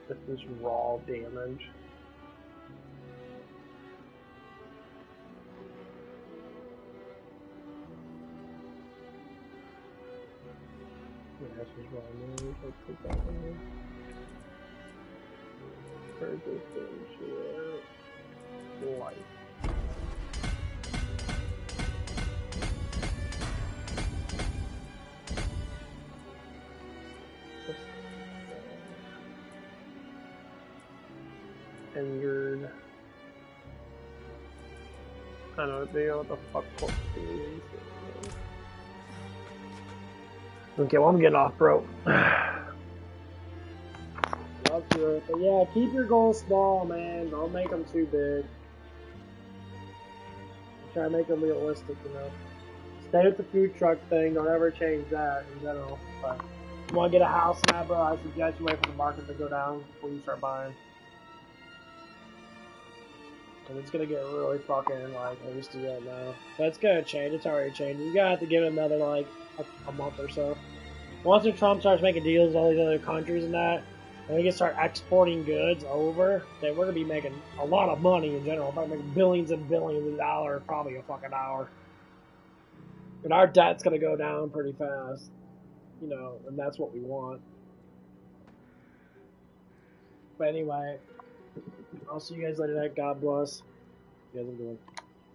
Speaker 1: This is raw damage. That's just wrong. Let's put that in. Purchase share life. Injured. I don't know what the fuck corpse is. Okay, well I'm getting off, bro. Up to it. But yeah, keep your goals small, man. Don't make them too big. Try to make them realistic, you know. Stay with the food truck thing. Don't ever change that in general. But if you want to get a house now, bro, I suggest you wait for the market to go down before you start buying. And it's gonna get really fucking like hasty right now. But it's gonna change. It's already changing. You gotta have to give it another like a month or so. Once Trump starts making deals with all these other countries and that, and we can start exporting goods over, then we're gonna be making a lot of money in general. We're making billions and billions of dollars, probably a fucking hour. And our debt's gonna go down pretty fast, you know, and that's what we want. But anyway, I'll see you guys later. God bless. You guys are good.